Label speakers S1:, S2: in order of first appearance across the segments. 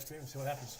S1: Stream and see what happens.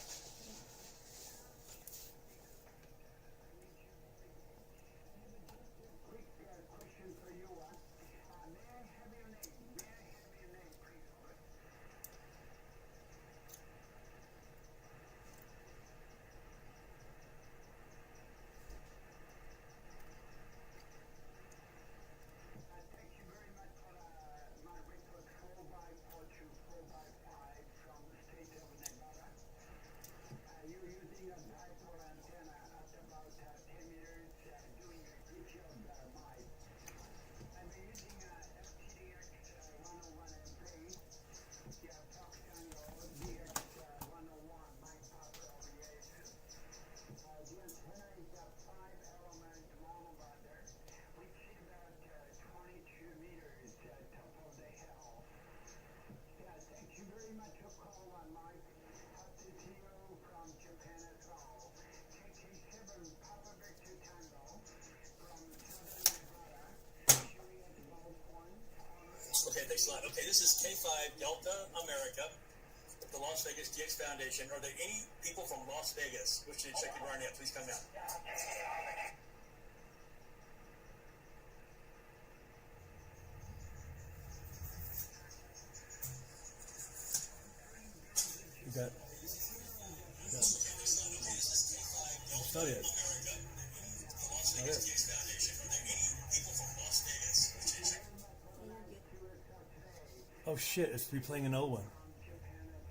S1: Okay, thanks a lot. Okay, this is K5 Delta America, the Las Vegas DX Foundation. Are there any people from Las Vegas wishing to check your Barnett? Please come out. You got. It's not it. Not it. Oh shit! It's replaying an old one.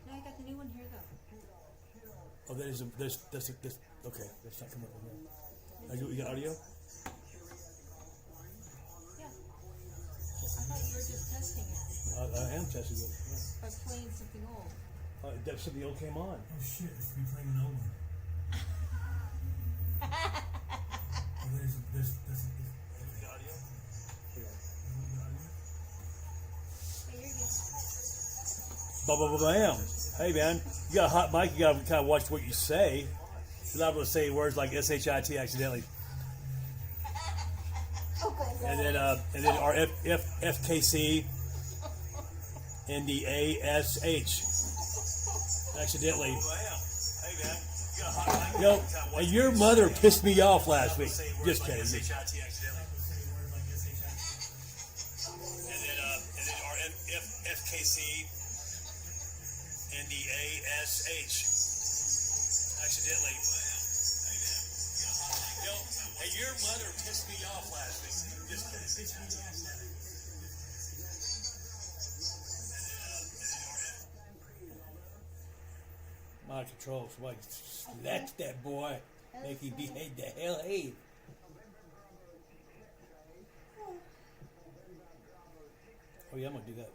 S2: No, I got the new one here though.
S1: Oh, that is a, that's okay. That's not coming up with that. You got audio?
S2: Yeah. I thought you were just testing it
S1: I am testing it.
S2: by playing something old.
S1: That something old came on. Oh shit! It's replaying an old one. Oh, there's the audio. Bam. Hey, man, you got a hot mic. You got to kind of watch what you say. You're not able to say words like shit accidentally. And then our FKC and the ASH accidentally. Hey, man, you got a hot mic. Yo, and your mother pissed me off last week. Just kidding. And then our FKC. And the ASH accidentally. Yo, and your mother pissed me off last week. Just kidding. My controls, why snatch that boy, make him behave the hell hey. Oh yeah, I'm gonna do that.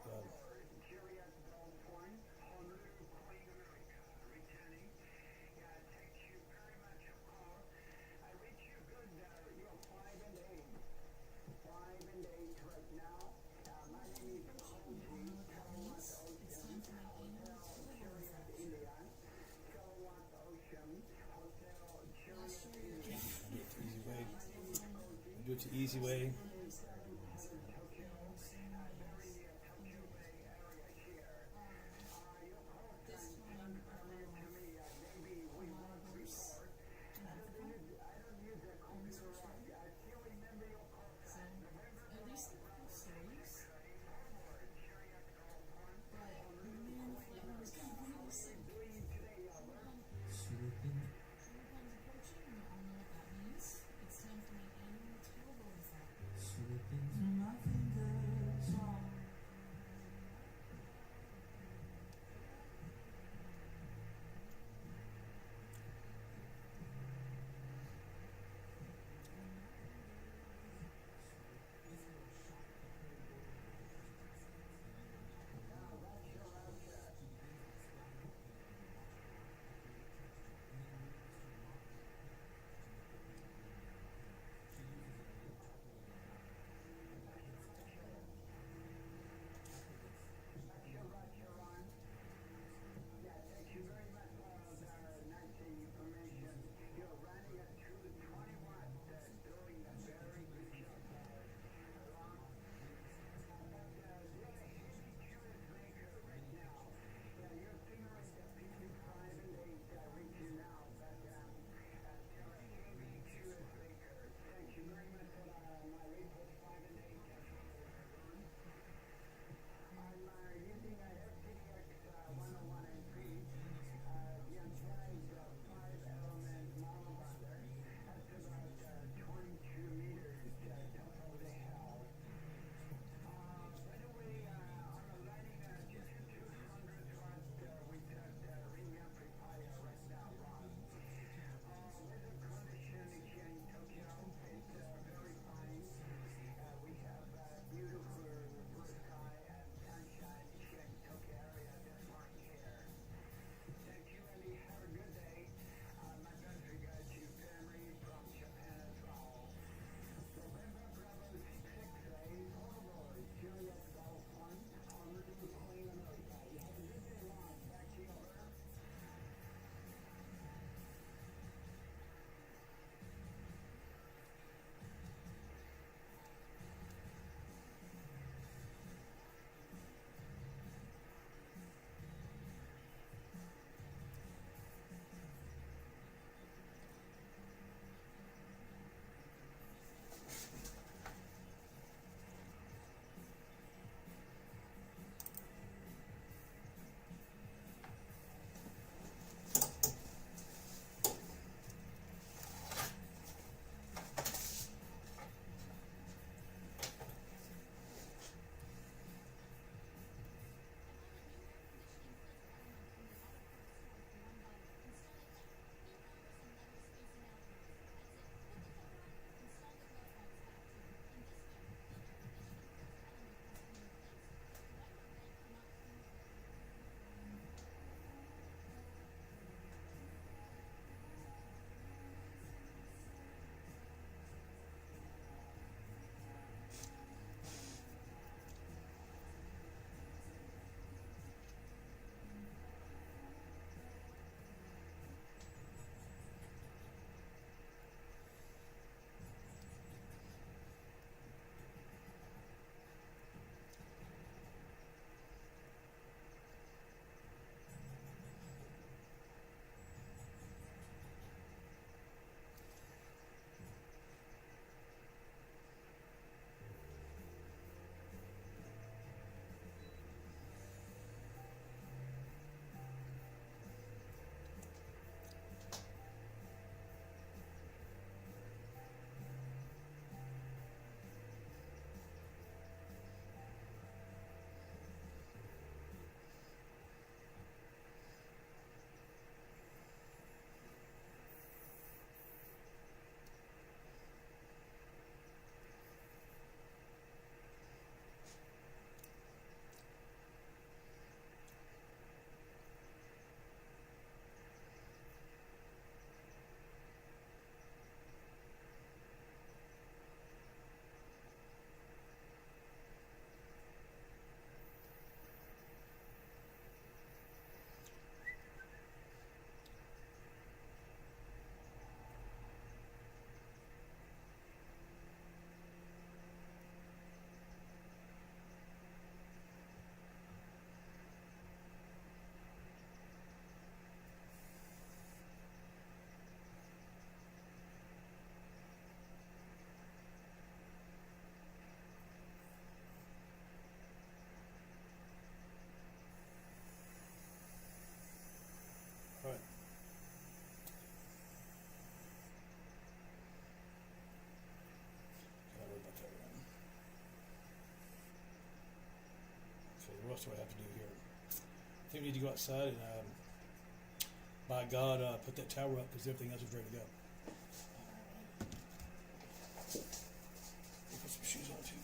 S1: Do it the easy way. else do I have to do here? I think we need to go outside and, by God, put that tower up because everything else is ready to go. Put some shoes on too.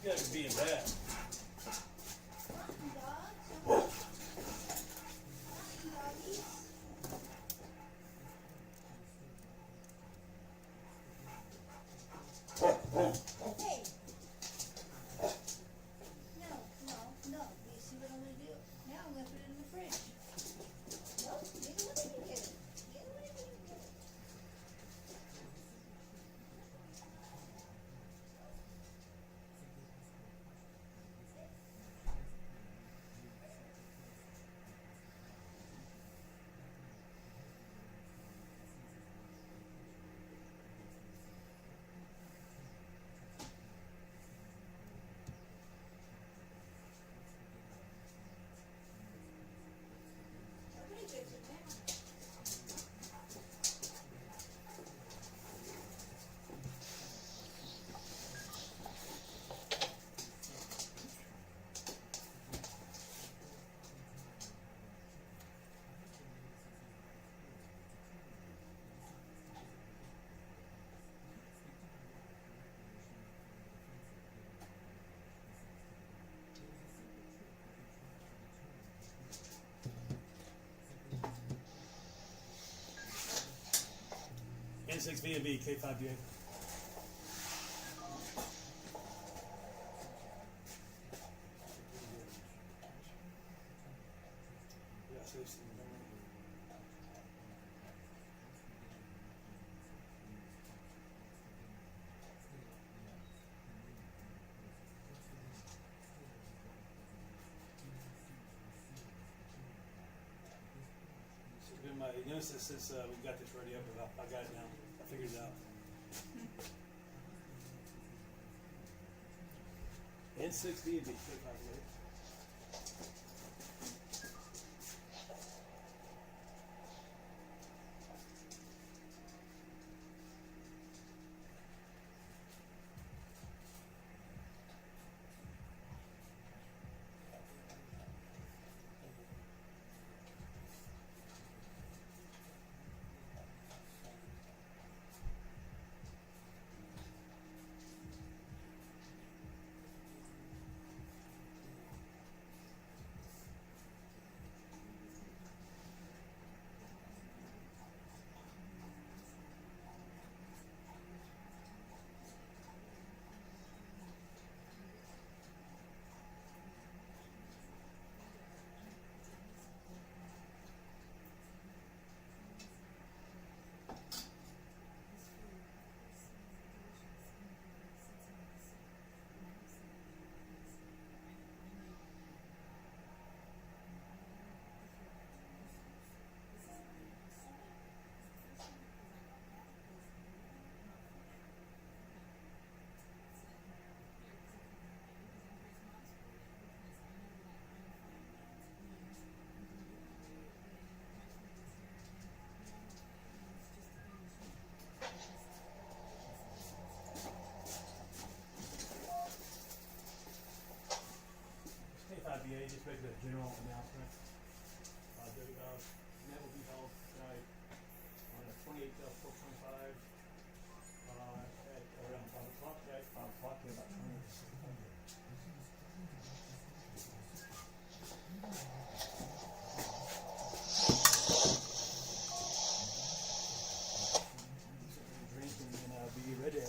S1: guys are being bad.
S2: Hey. No. Do you see what I'm gonna do? Now I'm gonna put it in the fridge. Nope, get away and get it. Get away and get it. Somebody fix it now.
S1: N6 V&V K5BA. Yeah, so it's- It's been my, you know, since we got this ready up, I got it now. I figured it out. N6 V&V K5BA. K5BA, just make a general announcement. That will be held tonight on the 28th of 425 at around 5 o'clock, right? 5 o'clock, yeah, about 20 minutes. Drink and then be ready.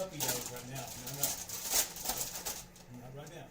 S1: puppy nose right now. No, no. Not right now.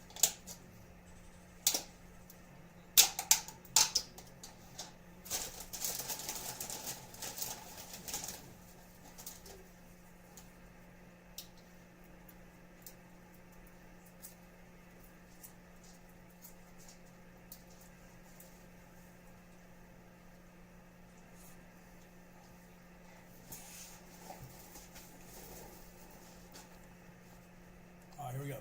S1: All right, here we go.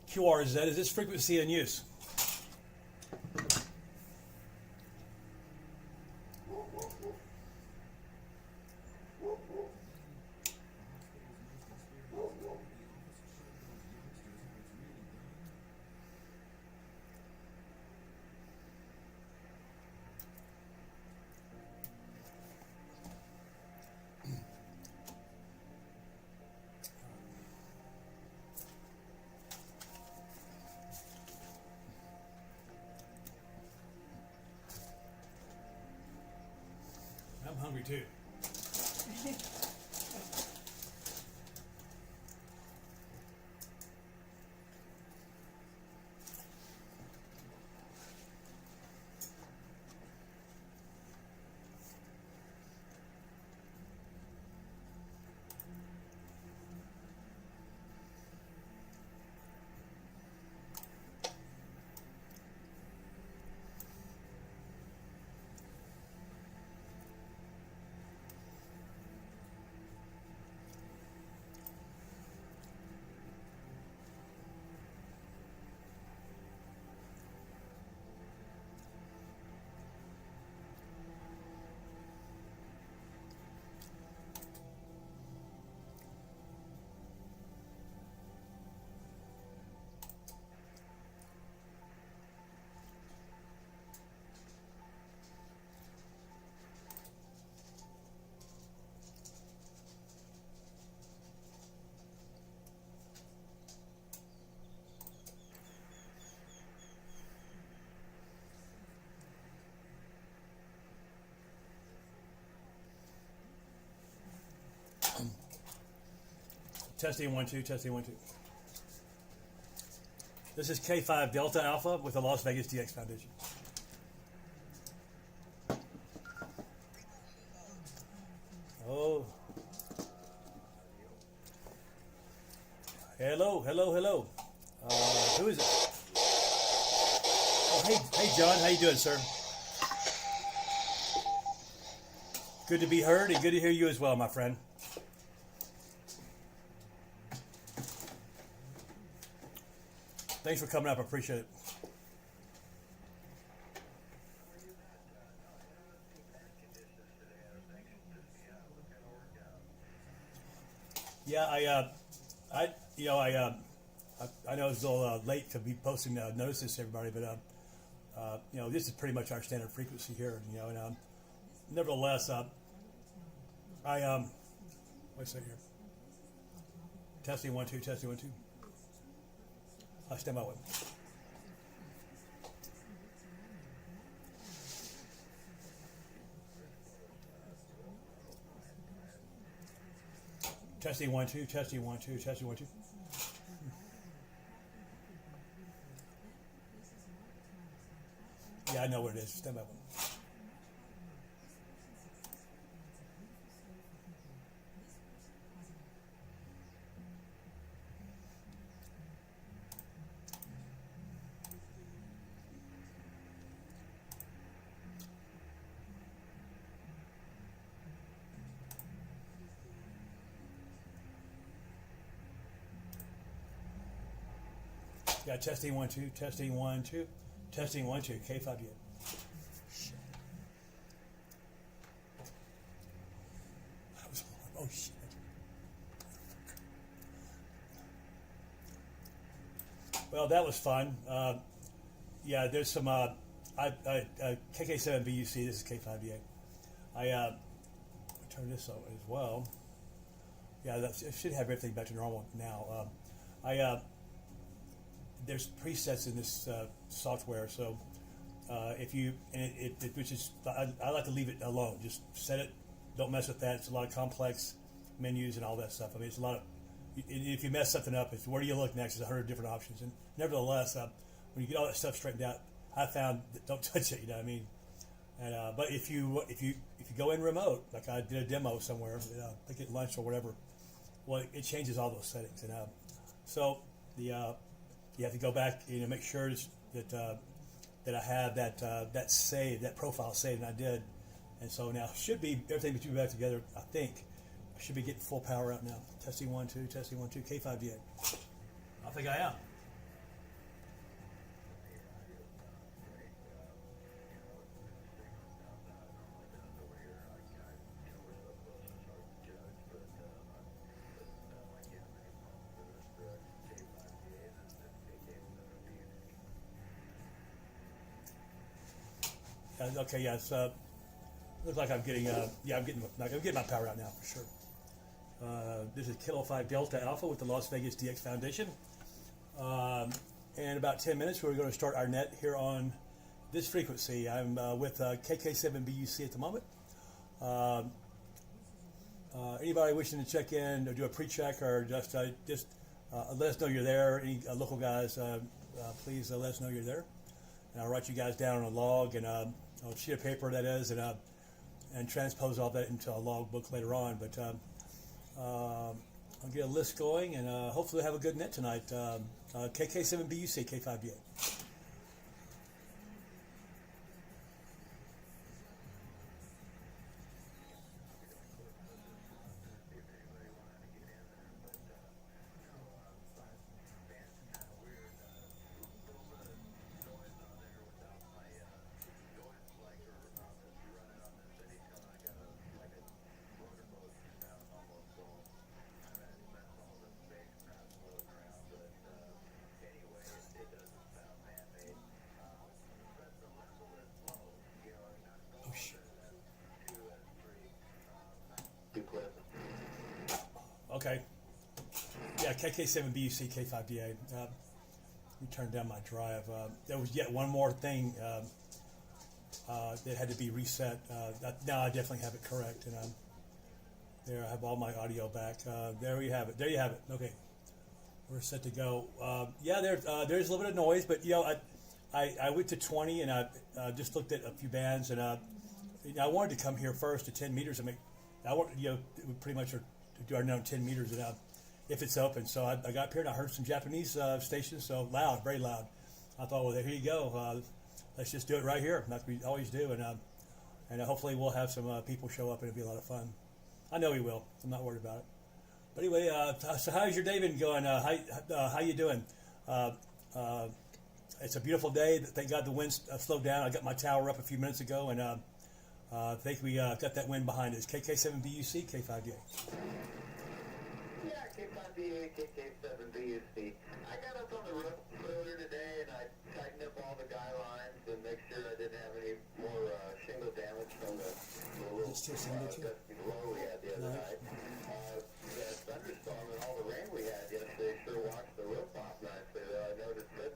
S1: QRZ, is this frequency in use? I'm hungry too. Testing 1 2, testing 1 2. This is K5 Delta Alpha with the Las Vegas DX Foundation. Oh. Hello, hello, hello. Who is it? Oh, hey, John. How you doing, sir? Good to be heard and good to hear you as well, my friend. Thanks for coming up. I appreciate it. Yeah, I know it's a little late to be posting notices to everybody, but this is pretty much our standard frequency here. And nevertheless, wait a second here. Testing 1 2, testing 1 2. I stand by one. Testing 1 2, testing 1 2, testing 1 2. Yeah, I know what it is. Stand by one. Yeah, testing 1 2, testing 1 2, testing 1 2. K5 yet. Shit. Oh shit. Well, that was fun. Yeah, there's some KK7BUC. This is K5DA. I turn this on as well. Yeah, it should have everything back to normal now. There's presets in this software, so if you which is I like to leave it alone. Just set it. Don't mess with that. It's a lot of complex menus and all that stuff. I mean, it's a lot of. If you mess something up, it's where do you look next? There's 100 different options, and nevertheless, when you get all that stuff straightened out, I found that don't touch it. You know what I mean? And but if you go in remote, like I did a demo somewhere, I think at lunch or whatever, well, it changes all those settings, and so you have to go back, make sure that I have that save, that profile saved, and I did, and so now should be everything that you back together. I think I should be getting full power out now. Testing 1 2, testing 1 2, K5DA. I think I am. Okay, yeah, it's looks like I'm getting I'm getting my power out now for sure. This is Kilo 5 Delta Alpha with the Las Vegas DX Foundation. In about 10 minutes, we're going to start our net here on this frequency. I'm with KK7BUC at the moment. Anybody wishing to check in or do a pre-check or just let us know you're there. Any local guys, please let us know you're there. And I'll write you guys down on a log and a sheet of paper, that is, and transpose all that into a log book later on. But I'll get a list going, and hopefully have a good net tonight. KK7BUC, K5DA. Okay. Yeah, KK7BUC, K5DA. Let me turn down my drive. There was yet one more thing that had to be reset. Now I definitely have it correct. And there I have all my audio back. There you have it. There you have it. Okay. We're set to go. Yeah, there's a little bit of noise, but I went to 20 and I just looked at a few bands, and I wanted to come here first to 10 meters. I want we pretty much are do our known 10 meters and if it's open. So I got up here and I heard some Japanese stations, so loud, very loud. I thought, well, here you go. Let's just do it right here, like we always do, and hopefully we'll have some people show up and it'll be a lot of fun. I know we will. I'm not worried about it. But anyway, so how's your day been going? How you doing? It's a beautiful day. Thank God the wind slowed down. I got my tower up a few minutes ago, and I think we got that wind behind us. KK7BUC, K5DA.
S3: Yeah, K5DA, KK7BUC. I got up on the roof earlier today, and I tightened up all the guy lines and make sure I didn't have any more shingle damage from the little gusty blow we had the other night. The thunderstorm and all the rain we had yesterday sure washed the roof off nicely, though. I noticed that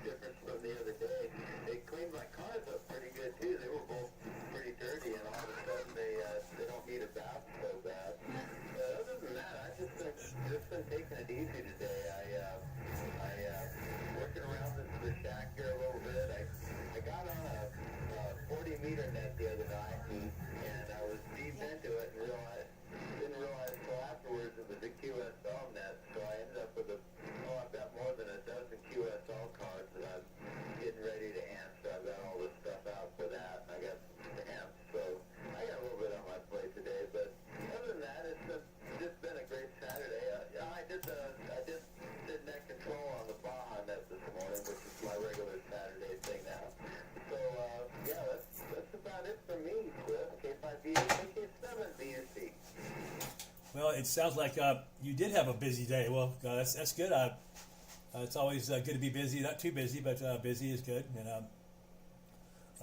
S3: difference from the other day. They cleaned my cars up pretty good, too. They were both pretty dirty, and all of a sudden they don't need a bath so bad. But other than that, I've just been taking it easy today. I working around the shack here a little bit. I got on a 40-meter net the other night, and I was deep into it and didn't realize until afterwards it was a QSL net. So I ended up with I've got more than a dozen QSL cards that I'm getting ready to answer. I've got all this stuff out for that, and I got the amps. So I got a little bit on my plate today, but other than that, it's just been a great Saturday. I did net control on the Baja net this morning, which is my regular Saturday thing now. So yeah, that's about it for me, Cliff. K5BA, KK7BUC.
S1: Well, it sounds like you did have a busy day. Well, that's good. It's always good to be busy. Not too busy, but busy is good. And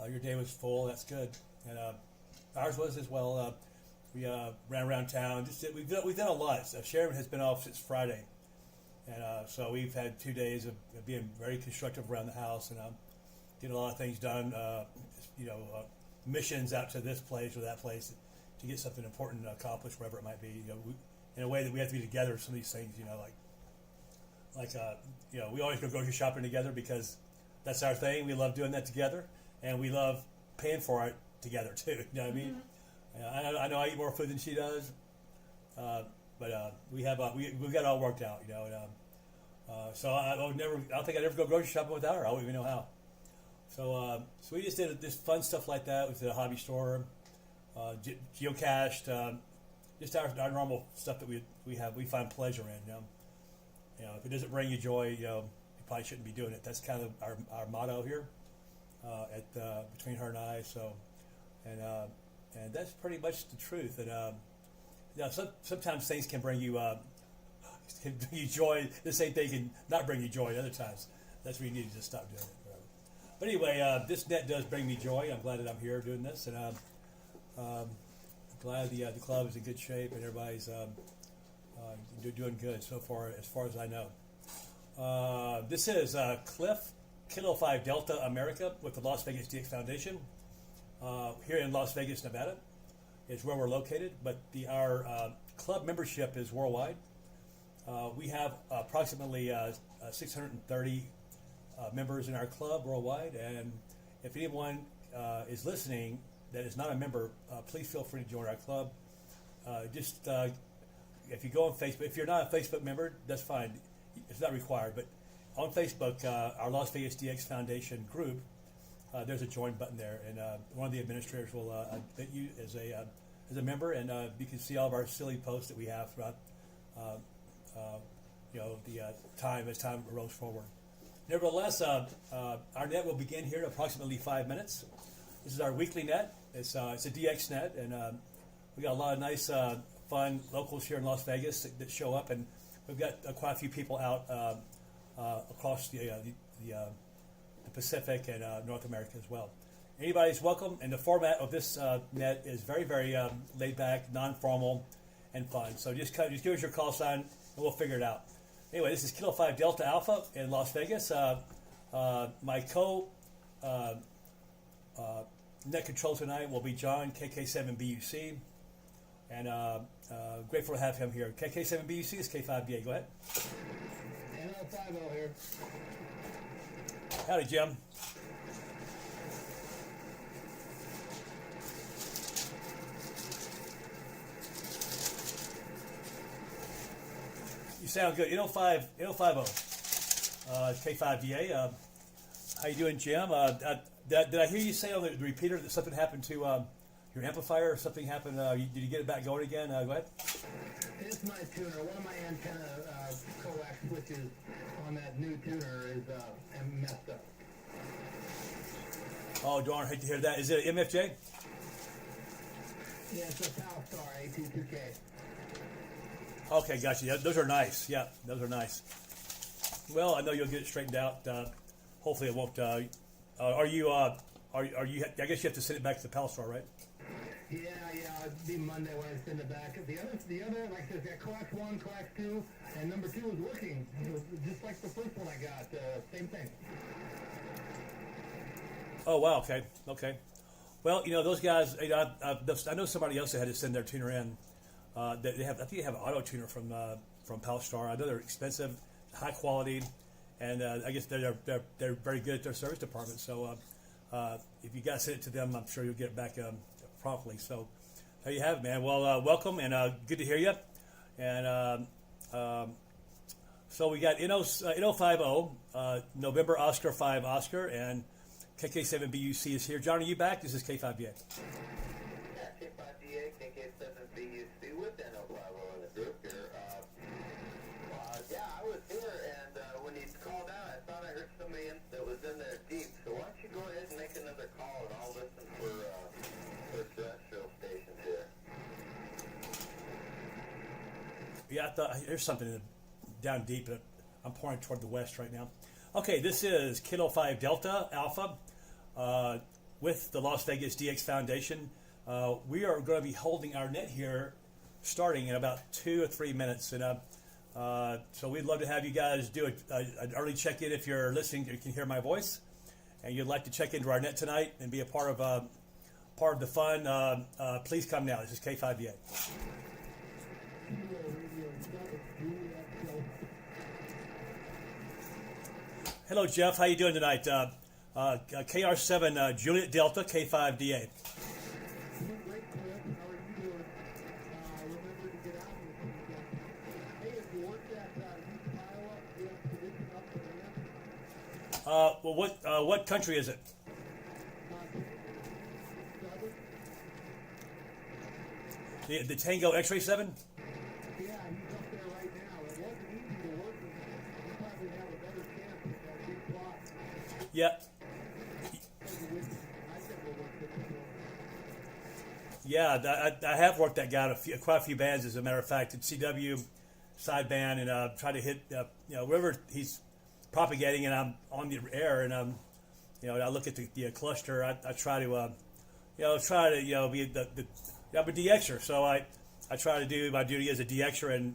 S1: Your day was full. That's good. And ours was as well. We ran around town. We've done a lot. Sharon has been off since Friday, and so we've had 2 days of being very constructive around the house and getting a lot of things done. Missions out to this place or that place to get something important accomplished, wherever it might be. In a way that we have to be together. Some of these things, we always go grocery shopping together because that's our thing. We love doing that together, and we love paying for it together too. You know what I mean? I know I eat more food than she does, but we've got it all worked out. So I don't think I'd ever go grocery shopping without her. I don't even know how. So we just did this fun stuff like that. We did a hobby store, geocached, just our normal stuff that we find pleasure in. If it doesn't bring you joy, you probably shouldn't be doing it. That's kind of our motto here between her and I. So, and that's pretty much the truth. And sometimes things can bring you joy. The same thing can not bring you joy at other times. That's where you need to just stop doing it. But anyway, this net does bring me joy. I'm glad that I'm here doing this, and I'm glad the club is in good shape and everybody's doing good so far as I know. This is Cliff, Kilo 5 Delta America with the Las Vegas DX Foundation here in Las Vegas, Nevada. Is where we're located, but our club membership is worldwide. We have approximately 630 members in our club worldwide, and if anyone is listening that is not a member, please feel free to join our club. If you go on Facebook, if you're not a Facebook member, that's fine. It's not required, but on Facebook, our Las Vegas DX Foundation group, there's a join button there, and one of the administrators will admit you as a member, and you can see all of our silly posts that we have throughout the time as time rolls forward. Nevertheless, our net will begin here in approximately 5 minutes. This is our weekly net. It's a DX net, and we got a lot of nice, fun locals here in Las Vegas that show up, and we've got quite a few people out across the Pacific and North America as well. Anybody's welcome, and the format of this net is very, very laid back, non-formal, and fun. So just give us your call sign, and we'll figure it out. Anyway, this is Kilo 5 Delta Alpha in Las Vegas. My net control tonight will be John, KK7BUC, and grateful to have him here. KK7BUC is K5BA. Go ahead.
S3: NL50 here.
S1: Howdy, Jim. You sound good. NL50, K5DA. How you doing, Jim? Did I hear you say on the repeater that something happened to your amplifier, or something happened? Did you get it back going again? Go ahead.
S3: It's my tuner. One of my antenna coax switches on that new tuner is messed up.
S1: Oh, darn, hate to hear that. Is it MFJ?
S3: Yeah, it's a Palstar AT2K.
S1: Okay, gotcha. Yeah, those are nice. Yeah, those are nice. Well, I know you'll get it straightened out. Hopefully, it won't. Are you? I guess you have to send it back to the Palstar, right?
S3: Yeah. It'd be Monday when I send it back. The other, like I said, got coax 1, coax 2, and number 2 was working. It was just like the first one I got. Same thing.
S1: Oh wow. Okay. Well, those guys. I know somebody else that had to send their tuner in. They have. I think they have an auto tuner from Palstar. I know they're expensive, high quality, and I guess they're very good at their service department. So if you guys send it to them, I'm sure you'll get it back promptly. So there you have it, man. Well, welcome and good to hear you. And so we got NO50, November Oscar 5 Oscar, and KK7BUC is here. John, are you back? This is K5BA.
S3: Yeah, K5DA, KK7BUC with NO50 in the group here. Yeah, I was here, and when you called out, I thought I heard somebody that was in there deep. So why don't you go ahead and make another call, and I'll listen for terrestrial stations here.
S1: Yeah, I thought there's something down deep. I'm pointing toward the west right now. Okay, this is Kilo 5 Delta Alpha, with the Las Vegas DX Foundation. We are going to be holding our net here starting in about 2 or 3 minutes. And so we'd love to have you guys do an early check-in if you're listening, you can hear my voice, and you'd like to check into our net tonight and be a part of the fun. Please come now. This is K5DA. Hello, Jeff. How you doing tonight? KR7 Juliet Delta K5DA. Well, what country is it? The Tango X-Ray 7?
S4: Yeah, he's up there right now. It wasn't easy to work with him. He probably have a better chance with that big plot.
S1: Yeah.
S4: I think we'll work with him.
S1: Yeah, I have worked that guy quite a few bands, as a matter of fact, at CW, sideband, and try to hit, wherever he's propagating, and I'm on the air, and I look at the cluster. I try to, be I'm a DXer, so I try to do my duty as a DXer,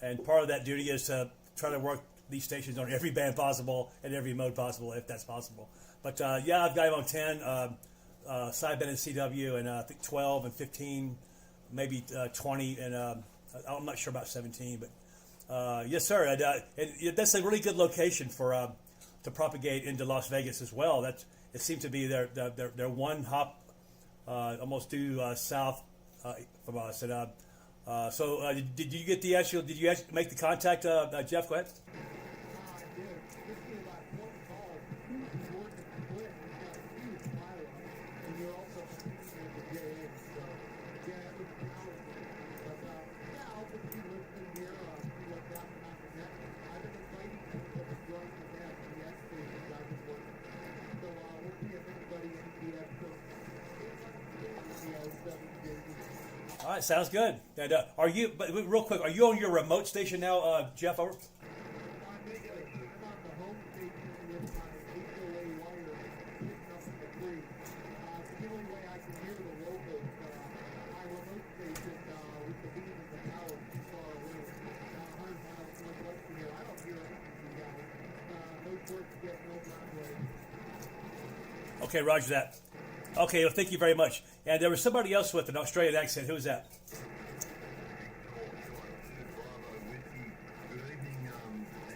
S1: and part of that duty is to try to work these stations on every band possible and every mode possible, if that's possible. But I've got him on 10, sideband and CW, and I think 12 and 15, maybe 20, and I'm not sure about 17, but yes, sir. And that's a really good location for to propagate into Las Vegas as well. It seems to be their one hop. Almost due south from us, and so did you get the actual? Did you actually make the contact, Jeff? Go ahead.
S4: I did. This is about 20 calls. He's working split. He's got a huge pile up. And you're also competing with the JA. So, yeah, it was challenging. But, yeah, I'll just be listening here, see what's happening on the net. I've been inviting people to join the net, the S stations I've been working. So, we'll see if anybody in the S goes.
S1: All right, sounds good. And are you? But real quick, are you on your remote station now, Jeff? Over.
S4: I'm on the home station with my HOA wire sitting up in the tree. It's the only way I can hear the locals. My remote station with the beam and the tower too far away. 100 miles northwest of here. I don't hear anything, you guys. No torch get no runway.
S1: Okay, roger that. Okay, well, thank you very much. And there was somebody else with an Australian accent. Who was that?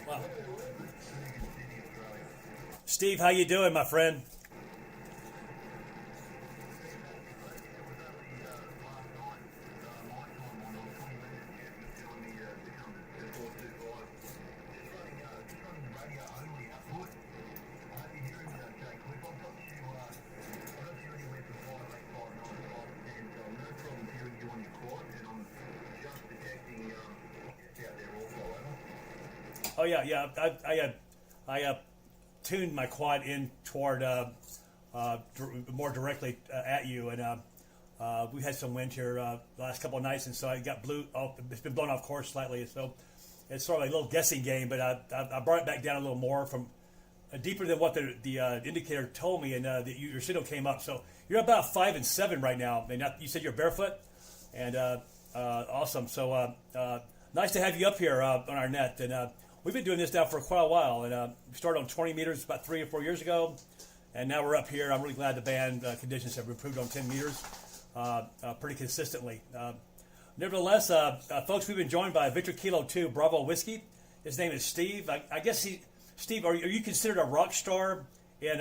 S1: Wow. Steve, how you doing, my friend? Oh yeah. I tuned my quad in toward more directly at you, and we had some wind here the last couple of nights, and so I got it's been blown off course slightly, so it's sort of a little guessing game. But I brought it back down a little more from deeper than what the indicator told me, and your signal came up. So you're about 5 and 7 right now. And you said you're barefoot, and awesome. So nice to have you up here on our net, and we've been doing this now for quite a while, and we started on 20 meters about 3 or 4 years ago, and now we're up here. I'm really glad the band conditions have improved on 10 meters pretty consistently. Nevertheless, folks, we've been joined by Victor Kilo 2 Bravo Whiskey. His name is Steve. I guess Steve, are you considered a rock star in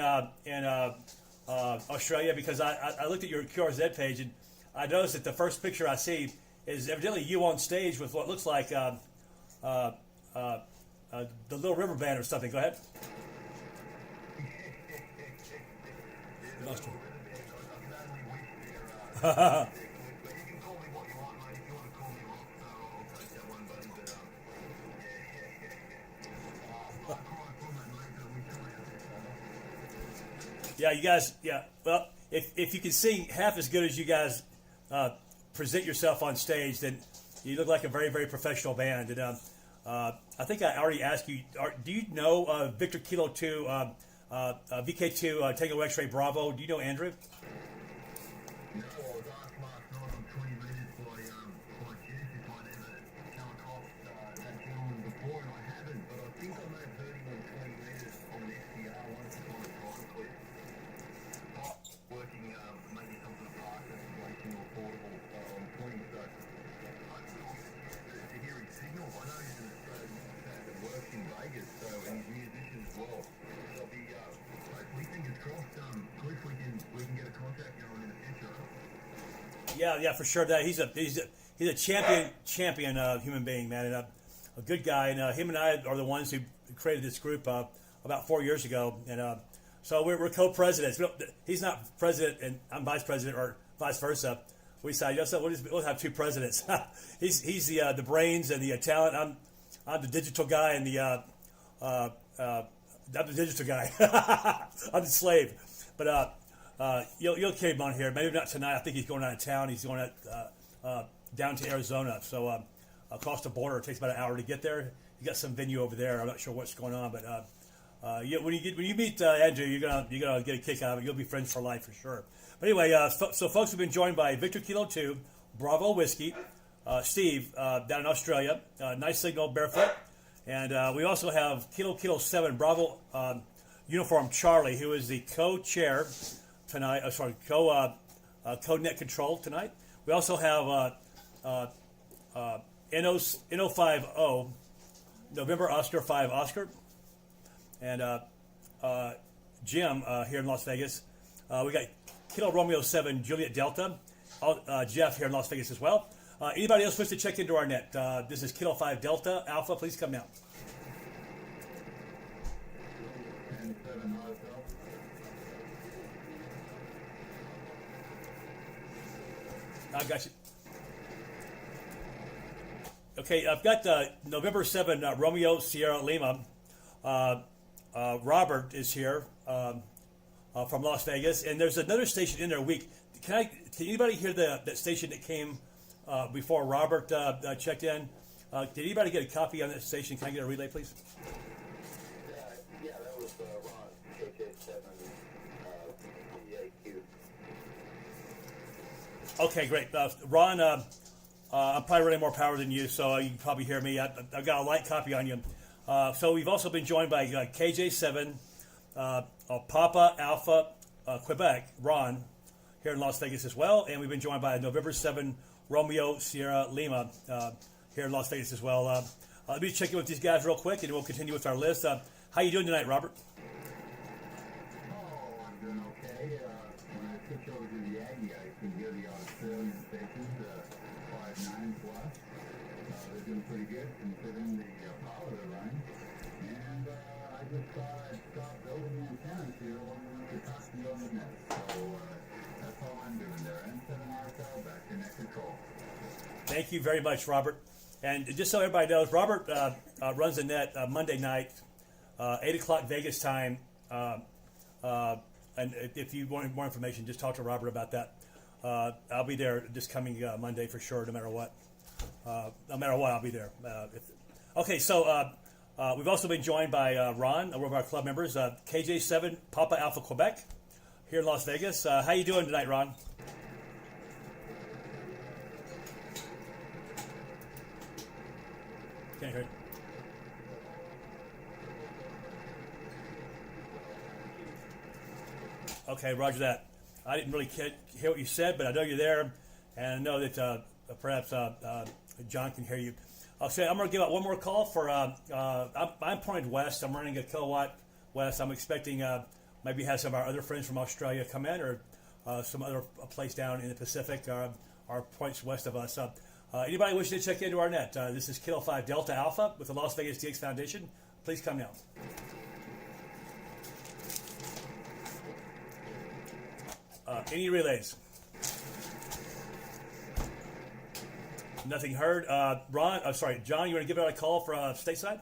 S1: Australia? Because I looked at your QRZ page, and I noticed that the first picture I see is evidently you on stage with what looks like the Little River Band or something. Go ahead. Lost you. Yeah, you guys. Yeah, well, if you can sing half as good as you guys present yourself on stage, then you look like a very, very professional band. And I think I already asked you. Do you know Victor Kilo 2 VK2 Tango X-Ray Bravo. Do you know Andrew?
S3: No, I was asked last night on 20 meters by Jess if I'd ever come across that gentleman before, and I haven't, but I think I may have heard him on 20 meters on an SDR once upon a time, Cliff. Working maybe some sort of park that's racing or portable on point, so hopefully we'll get a chance to hear his signal. I know he's an Australian that works in Vegas, so and he's a musician as well. So I'll be hopefully fingers crossed, Cliff, we can get a contact going in the future.
S1: Yeah, for sure. That he's a champion human being, man, and a good guy. And him and I are the ones who created this group about 4 years ago, and so we're co-presidents. He's not president, and I'm vice president, or vice versa. We decided, we'll have two presidents. he's the brains and the talent. I'm the digital guy, and I'm the digital guy. I'm the slave, but. You'll keep him on here. Maybe not tonight. I think he's going out of town. He's going down to Arizona. So across the border, it takes about an hour to get there. You got some venue over there. I'm not sure what's going on, but when you meet Andrew, you're gonna get a kick out of it. You'll be friends for life for sure. But anyway, so folks have been joined by Victor Kilo 2, Bravo Whiskey, Steve down in Australia, Nice Signal Barefoot, and we also have Kilo 7 Bravo Uniform Charlie, who is the co-chair tonight. Co-net control tonight. We also have NO50 November Oscar 5 Oscar, and Jim here in Las Vegas. We got Kilo Romeo 7 Juliet Delta. Jeff here in Las Vegas as well. Anybody else wish to check into our net? This is Kilo 5 Delta Alpha. Please come now. I got you. Okay, I've got November 7 Romeo Sierra Lima. Robert is here from Las Vegas, and there's another station in there week. Can anybody hear that station that came before Robert checked in? Did anybody get a copy on that station? Can I get a relay, please?
S3: Yeah, that was Ron, KK7, PAQ.
S1: Okay, great. Ron, I'm probably running more power than you, so you can probably hear me. I've got a light copy on you. So we've also been joined by KJ7, Papa Alpha Quebec, Ron, here in Las Vegas as well. And we've been joined by November 7 Romeo Sierra Lima here in Las Vegas as well. Let me check in with these guys real quick, and we'll continue with our list. How you doing tonight, Robert?
S3: Oh, I'm doing okay. When I switch over to the Aggie, I can hear the Australian stations, 5-9 plus. They're doing pretty good considering the power they're running. And I just thought I'd start building antennas here when we could talk to you on the net. So that's all I'm doing there. N7 RSL, back to net control.
S1: Thank you very much, Robert. And just so everybody knows, Robert runs the net Monday night, 8 o'clock Vegas time. And if you want more information, just talk to Robert about that. I'll be there this coming Monday for sure, no matter what. No matter what, I'll be there. Okay, so we've also been joined by Ron, one of our club members, KJ7 Papa Alpha Quebec, here in Las Vegas. How you doing tonight, Ron? Can't hear you. Okay, roger that. I didn't really hear what you said, but I know you're there, and I know that perhaps John can hear you. I'll say I'm going to give out one more call for. I'm pointed west. I'm running a kilowatt west. I'm expecting maybe have some of our other friends from Australia come in, or some other place down in the Pacific, or points west of us. Anybody wishing to check into our net? This is Kilo 5 Delta Alpha with the Las Vegas DX Foundation. Please come now. Any relays? Nothing heard. Ron, I'm sorry, John, you want to give out a call for stateside?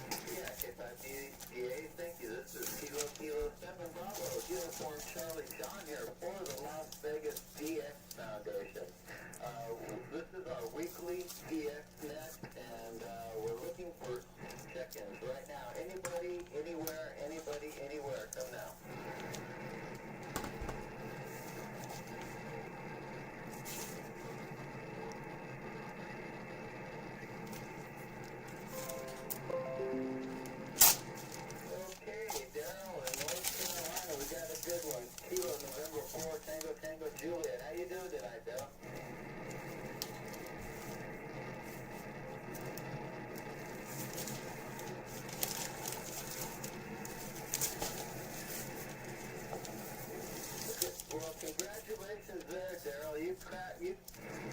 S3: Yeah, KFIDA, thank you. This is Kilo 7 Bravo, Uniform Charlie John here for the Las Vegas DX Foundation. This is our weekly DX net, and we're looking for check-ins right now. Anybody, anywhere, anybody, Juliet. How you doing tonight, Daryl? Well, congratulations there, Daryl. You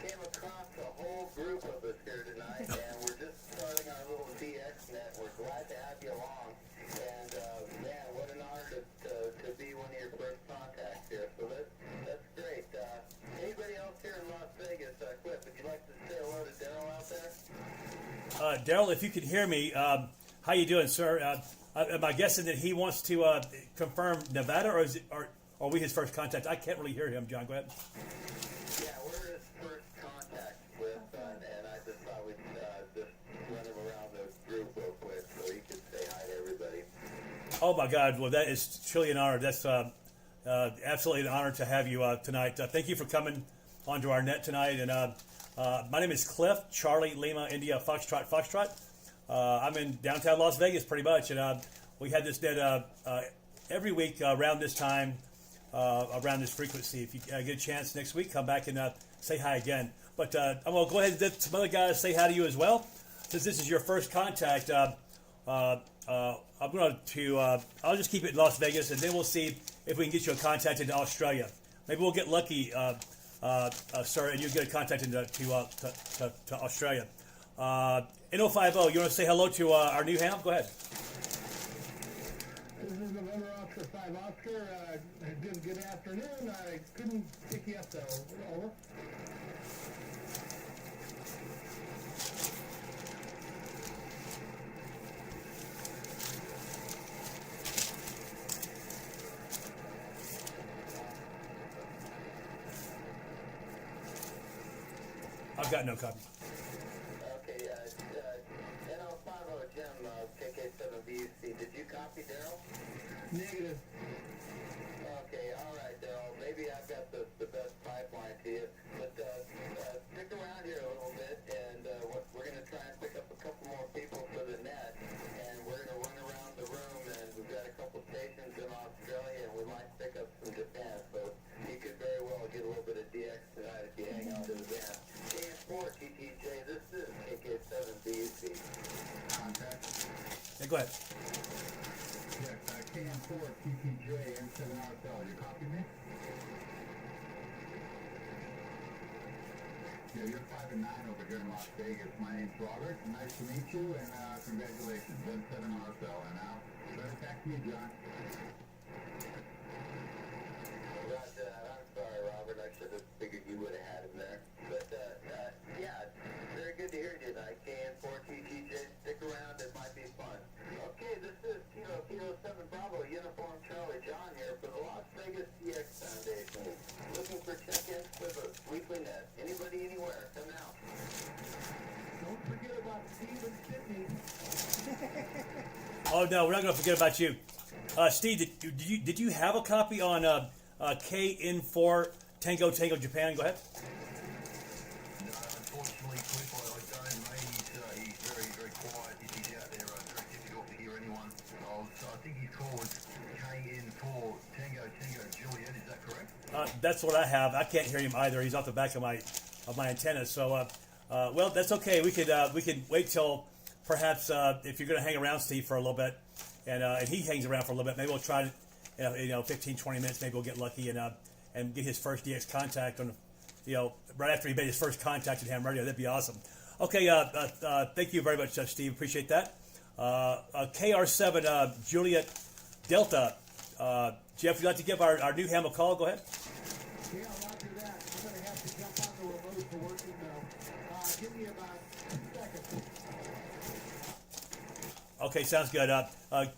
S3: came across a whole group of us here tonight, and we're just starting our little DXNet. We're glad to have you along. And, man, what an honor to be one of your first contacts here. So that's great. Anybody else here in Las Vegas? Cliff, would you like to say hello to Daryl out there?
S1: Daryl, if you could hear me, how you doing, sir? Am I guessing that he wants to confirm Nevada, or are we his first contact? I can't really hear him, John. Go ahead.
S3: Yeah, we're his first contact with, and I just thought we'd just run him around the group real quick so he could say hi to everybody.
S1: Oh my God! Well, that is truly an honor. That's absolutely an honor to have you tonight. Thank you for coming onto our net tonight. And my name is Cliff, Charlie Lima India Foxtrot. I'm in downtown Las Vegas, pretty much, and we had this net every week around this time, around this frequency. If you get a chance next week, come back and say hi again. But I'm gonna go ahead and let some other guys say hi to you as well, since this is your first contact. I'm going to, I'll just keep it in Las Vegas, and then we'll see if we can get you a contact into Australia. Maybe we'll get lucky, sir, and you get a contact into to Australia. N050, you want to say hello to our new ham? Go ahead.
S4: This is November Oscar 5 Oscar. Good afternoon. I couldn't pick you up though. Over.
S1: I've got no copy.
S3: Okay, N050 Jim, KK7BC. Did you copy Daryl?
S4: Negative.
S3: Okay, all right, Daryl. Maybe I've got the best pipeline to you, but stick around here a little bit, and we're going to try and pick up a couple more people for the net, and we're going to run around the room, and we've got a couple stations in Australia, and we might pick up some Japan, so you could very well get a little bit of DX tonight if you hang out to the band. KN4 TTJ, this is KK7BC.
S4: Contact.
S1: Yeah, go ahead.
S4: Yes, KN4 TTJ and 7 RSL. You copy me? Yeah, you're 5 and 9 over here in Las Vegas. My name's Robert. Nice to meet you, and congratulations. Then 7 RSL. And now, better back to you, John.
S3: Roger that. I'm sorry, Robert. I should have figured you would have had him there. But, yeah, very good to hear you tonight. KN4 TTJ. Stick around. It might be fun. Okay, this is Kilo 7 Bravo, Uniform Charlie John here for the Las Vegas DX Foundation. Looking for check-ins for the weekly net. Anybody, anywhere, come out.
S4: Don't forget about Steve and Sydney.
S1: Oh no, we're not going to forget about you, Steve. Did you have a copy on KN4 Tango Japan? Go ahead.
S5: No, unfortunately, Cliff, I don't, mate. He's very, very quiet. He's out there, very difficult to hear anyone. So I think his call was KN4 Tango Juliet. Is that correct?
S1: That's what I have. I can't hear him either. He's off the back of my antenna. So, well, that's okay. We could wait till perhaps if you're going to hang around, Steve, for a little bit, and he hangs around for a little bit. Maybe we'll try 15, 20 minutes. Maybe we'll get lucky and get his first DX contact on, right after he made his first contact at ham radio. That'd be awesome. Okay, thank you very much, Steve. Appreciate that. KR7 Juliet Delta. Jeff, would you like to give our new ham a call? Go ahead.
S4: Yeah, roger that. I'm going to have to jump on the remote for working though. Give me about 2 seconds.
S1: Okay, sounds good.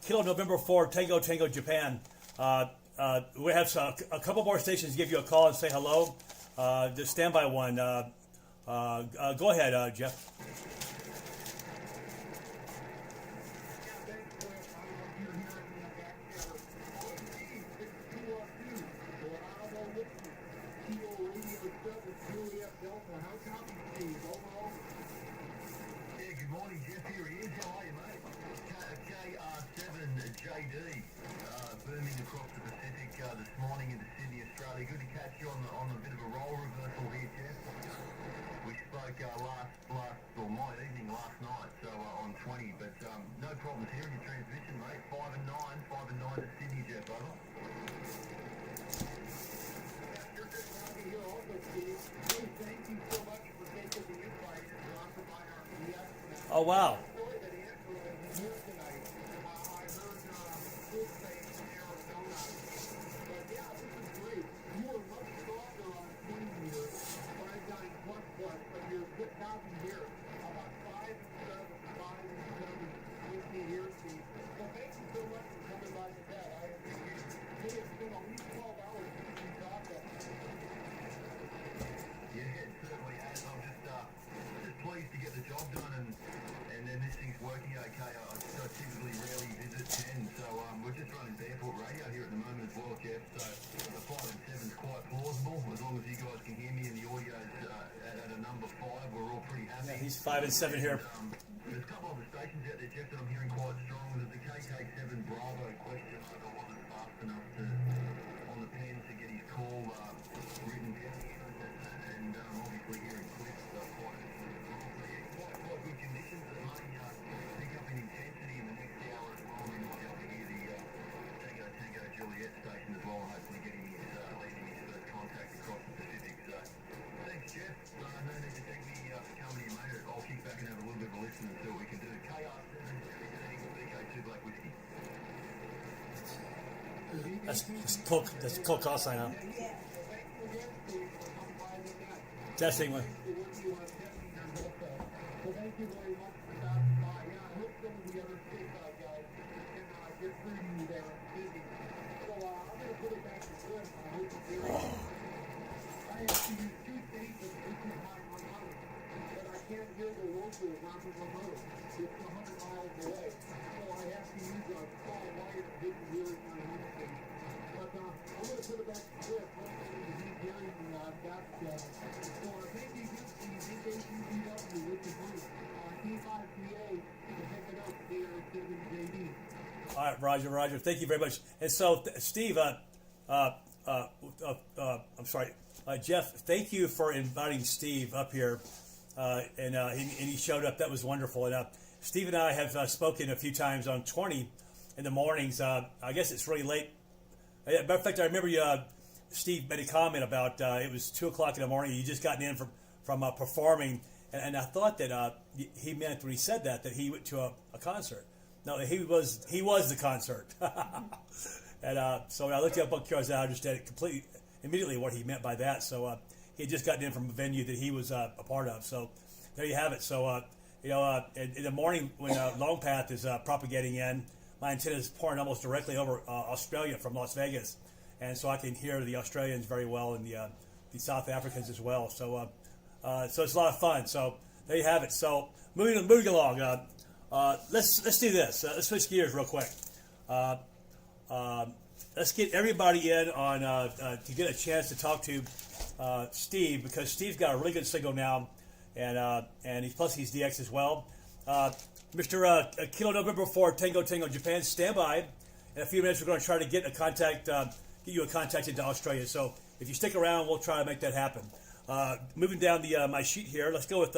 S1: Kilo November 4 Tango Japan. We have a couple more stations to give you a call and say hello. Just stand by one. Go ahead, Jeff.
S5: Yeah, good morning, Jeff. Here he is. How are you, mate? KR7JD. booming across the Pacific this morning into Sydney, Australia. Good to catch you on a bit of a role reversal here, Jeff. We spoke my evening last night, so on 20, but no problems here in your transmission, mate. 5 and 9 to Sydney, Jeff, over.
S4: Here also, Steve. Really, thank you so much for taking the invite and dropping by our reaction.
S1: Oh wow.
S4: Story that Andrew is here tonight. I heard Chris say from Arizona. But yeah, this is great. You were much stronger on 20 meters, 5'9" plus, but you're good copy here. About 5 and 7, 5 and 7 with me here, Steve. So thank you so much for coming by the bed. I appreciate it. Hey, it's been at least 12 hours since we talked.
S5: Yeah, it certainly has. I'm just pleased to get the job done, and then this thing's working okay. I typically rarely visit 10, so we're just running barefoot radio here at the moment as well, Jeff. So the 5 and 7's quite plausible. As long as you guys can hear me and the audio's at a number 5, we're all pretty happy.
S1: Yeah, he's 5 and 7 here.
S5: There's a couple of the stations out there, Jeff, that I'm hearing quite strong. There's the KK7 Bravo question. I wasn't fast enough on the pen to get his call written down here, and obviously hearing Cliff quite good conditions. It may pick up in intensity in the next hour as well. We might be able to hear the Tango Juliet station as well, and hopefully getting leading his first contact across the Pacific. So thanks, Jeff. No need to thank me for coming here, mate. I'll kick back and have a little bit of a listen and see what we can do. KR7, BK2 Black Whiskey.
S1: That's Colt call sign, huh? Testing one.
S4: So thank you very much for stopping by. Yeah, I hope some of the other stateside guys can get through to you there in Sydney. So I'm going to put it back to Cliff. I hope you hear it. I have to use 2 stations. This is my remote. But I can't hear the local on the remote. It's 100 miles away. So I have to use a small wire to get to hear it on my home station. But I'm going to put it back to Cliff. Hopefully he's hearing that. So thank you, Steve. KKUW with the group. E5PA to pick it up here at 7JD.
S1: All right, Roger. Thank you very much. And so, Steve, I'm sorry, Jeff. Thank you for inviting Steve up here, and he showed up. That was wonderful. And Steve and I have spoken a few times on 20 in the mornings. I guess it's really late. Matter of fact, I remember Steve made a comment about it was 2 o'clock in the morning. You just gotten in from performing, and I thought that he meant when he said that he went to a concert. No, he was the concert. And so when I looked up on QRZ, I understood completely immediately what he meant by that. So he had just gotten in from a venue that he was a part of. So there you have it. So in the morning when Long Path is propagating in, my antenna is pouring almost directly over Australia from Las Vegas, and so I can hear the Australians very well and the South Africans as well. So so it's a lot of fun. So there you have it. So moving along. Let's do this. Let's switch gears real quick. Let's get everybody in on to get a chance to talk to Steve, because Steve's got a really good signal now, and he's DX as well. Mr. Kilo November 4 Tango Japan, stand by. In a few minutes, we're going to try to get you a contact into Australia. So if you stick around, we'll try to make that happen. Moving down my sheet here, let's go with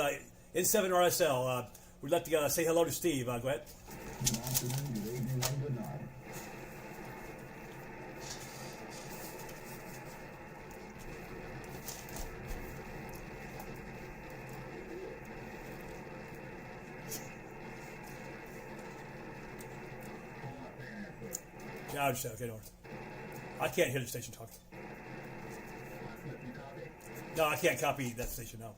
S1: N7RSL. We'd like to say hello to Steve. Go ahead.
S5: Good afternoon, good evening, and good night.
S1: Yeah, I understand. Okay, no worries. I can't hear the station talking. No, I can't copy that station, no.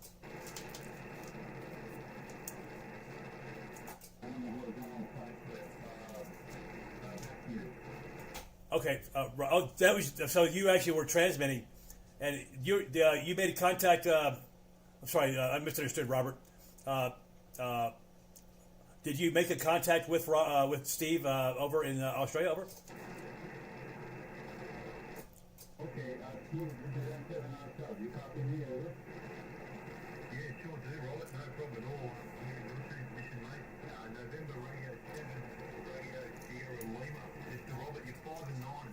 S1: Okay, that was so. You actually were transmitting, and you made a contact. I'm sorry, I misunderstood, Robert. Did you make a contact with Steve over in Australia? Over.
S5: Okay, Steve, this is N7RSL. You copy me, over? Yeah, sure do, Robert. No problem at all. I'm hearing your transmission, mate. November Radio 7, Radio Sierra Lima. Mr. Robert, you're 5 and 9.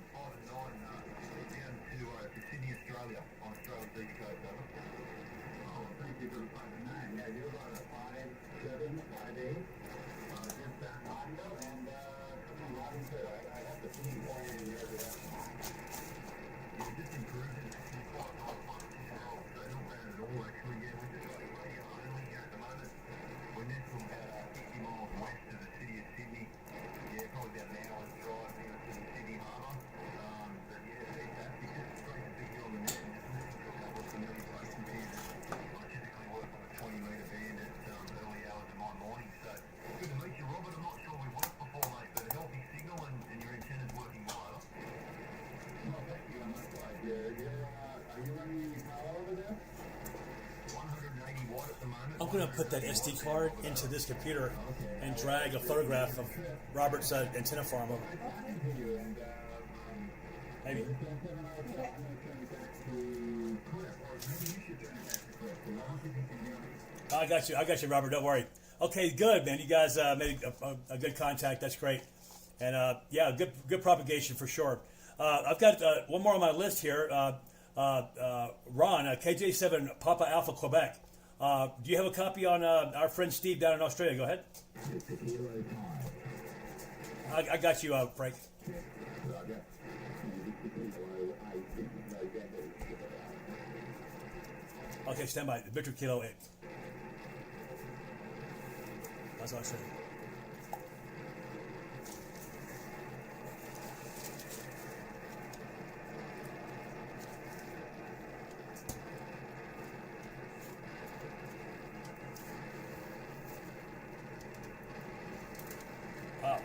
S3: do run a 5.7, 5.8. Just that audio and something Robbie said. I have to see pointed in your direction.
S5: Yeah, just improved it. It's quite a lot of fun. So not bad at all, actually. Yeah, we're just like radio only here at the moment. We're nestled about 50 miles west of the city of Sydney. Yeah, probably about an hour's drive here to the Sydney Harbour. But yeah, fantastic. Just great to be here on the net and just listening to a couple of familiar faces here. I typically work on a 20-metre band at early hours of my morning. So good to meet you, Robert. I'm not sure we've worked before, mate, but a healthy signal and your antenna's working well.
S3: Well, thank you. I'm not quite there. Are you running any power over there?
S5: 180 watt at the moment.
S1: I'm going to put that SD card into this computer and drag a photograph of Robert's antenna farm over. Maybe. I got you, Robert. Don't worry. Okay, good, man. You guys made a good contact. That's great. And yeah, good propagation for sure. I've got one more on my list here. Ron, KJ7 Papa Alpha Quebec. Do you have a copy on our friend Steve down in Australia? Go ahead. I got you, Frank. Okay, stand by. Victor Kilo 8. That's what I said. Wow.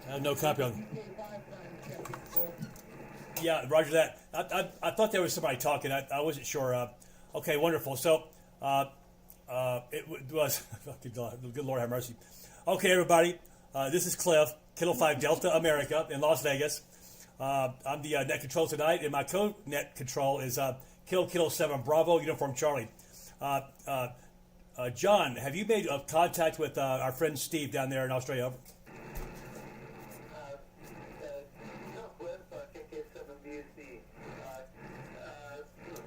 S1: I have no copy on. Yeah, Roger that. I thought there was somebody talking. I wasn't sure. Okay, wonderful. So it was good Lord have mercy. Okay, everybody. This is Cliff, Kilo 5 Delta America in Las Vegas. I'm the net control tonight, and my co-net control is Kilo 7 Bravo Uniform Charlie. John, have you made contact with our friend Steve down there in Australia? Over.
S3: No, Cliff, KK7BC.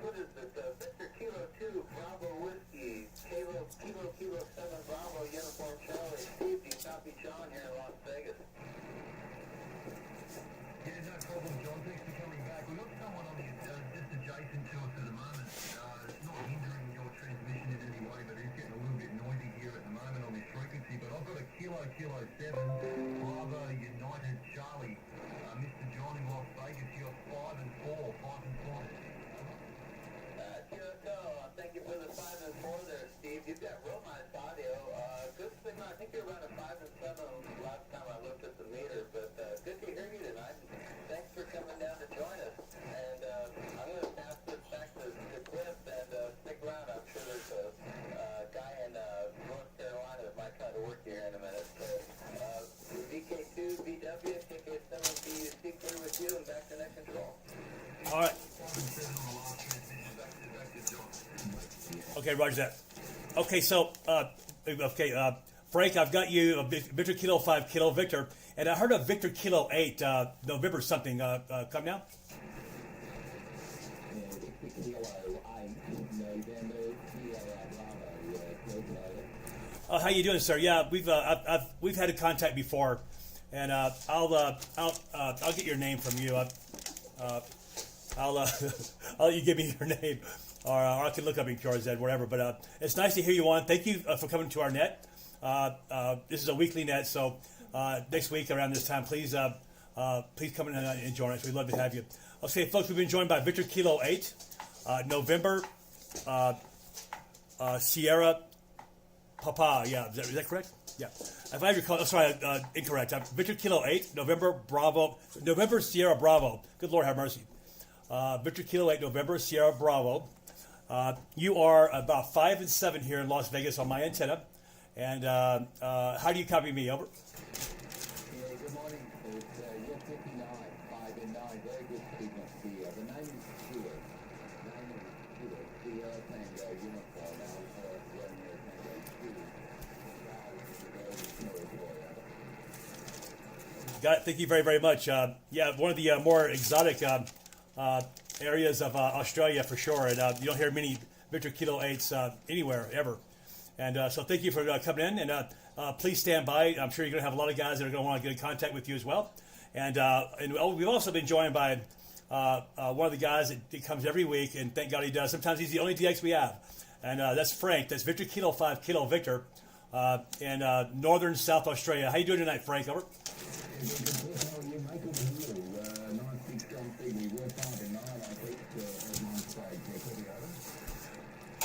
S3: What is it? Victor Kilo 2 Bravo Whiskey. Kilo 7 Bravo Uniform Charlie. Steve, do you copy John here in Las Vegas?
S5: Yeah, no problem, John. Thanks for coming back. We've got someone on the just adjacent to us at the moment. It's not hindering your transmission in any way, but it's getting a little bit noisy here at the moment on this frequency. But I've got a Kilo 7 Bravo United Charlie. Mr. John in Las Vegas, you're 5 and 4.
S3: Kilo, thank you for the 5 and 4 there, Steve. You've got real nice audio. Good signal. I think you're around a 5 and 7 last time I looked at the meter, but good to hear you tonight. Thanks for coming down to join us. And I'm going to pass this back to Cliff and stick around. I'm sure there's a guy in North Carolina that might try to work here in a minute. So, VK2, VW, KK7, BUC, clear with you and back to net control.
S1: All right. Okay, Roger that. Okay, so Frank, I've got you Victor Kilo 5 Kilo Victor, and I heard of Victor Kilo 8 November something. Come now. How you doing, sir? Yeah, we've had a contact before, and I'll get your name from you. I'll let you give me your name, or I can look up in QRZ, whatever. But it's nice to hear you on. Thank you for coming to our net. This is a weekly net, so next week around this time, please come in and join us. We'd love to have you. Okay, folks, we've been joined by Victor Kilo 8, November, Sierra Papa. Yeah, is that correct? Yeah. If I recall, incorrect. Victor Kilo 8, November Sierra Bravo. Good Lord have mercy. Victor Kilo 8 November Sierra Bravo. You are about 5 and 7 here in Las Vegas on my antenna. And how do you copy me? Over.
S6: Yeah, good morning. It's year 59, 5 and 9. Very good signal here. The name is Stuart. The name is Stuart. Sierra Tango uniform. Alpha Romeo Tango Stuart.
S1: Got it. Thank you very, very much. Yeah, one of the more exotic areas of Australia for sure. And you don't hear many Victor Kilo 8s anywhere ever. And so thank you for coming in. And please stand by. I'm sure you're going to have a lot of guys that are going to want to get in contact with you as well. And we've also been joined by one of the guys that comes every week, and thank God he does. Sometimes he's the only DX we have. And that's Frank. That's Victor Kilo 5 Kilo Victor in northern South Australia. How you doing tonight, Frank? Over.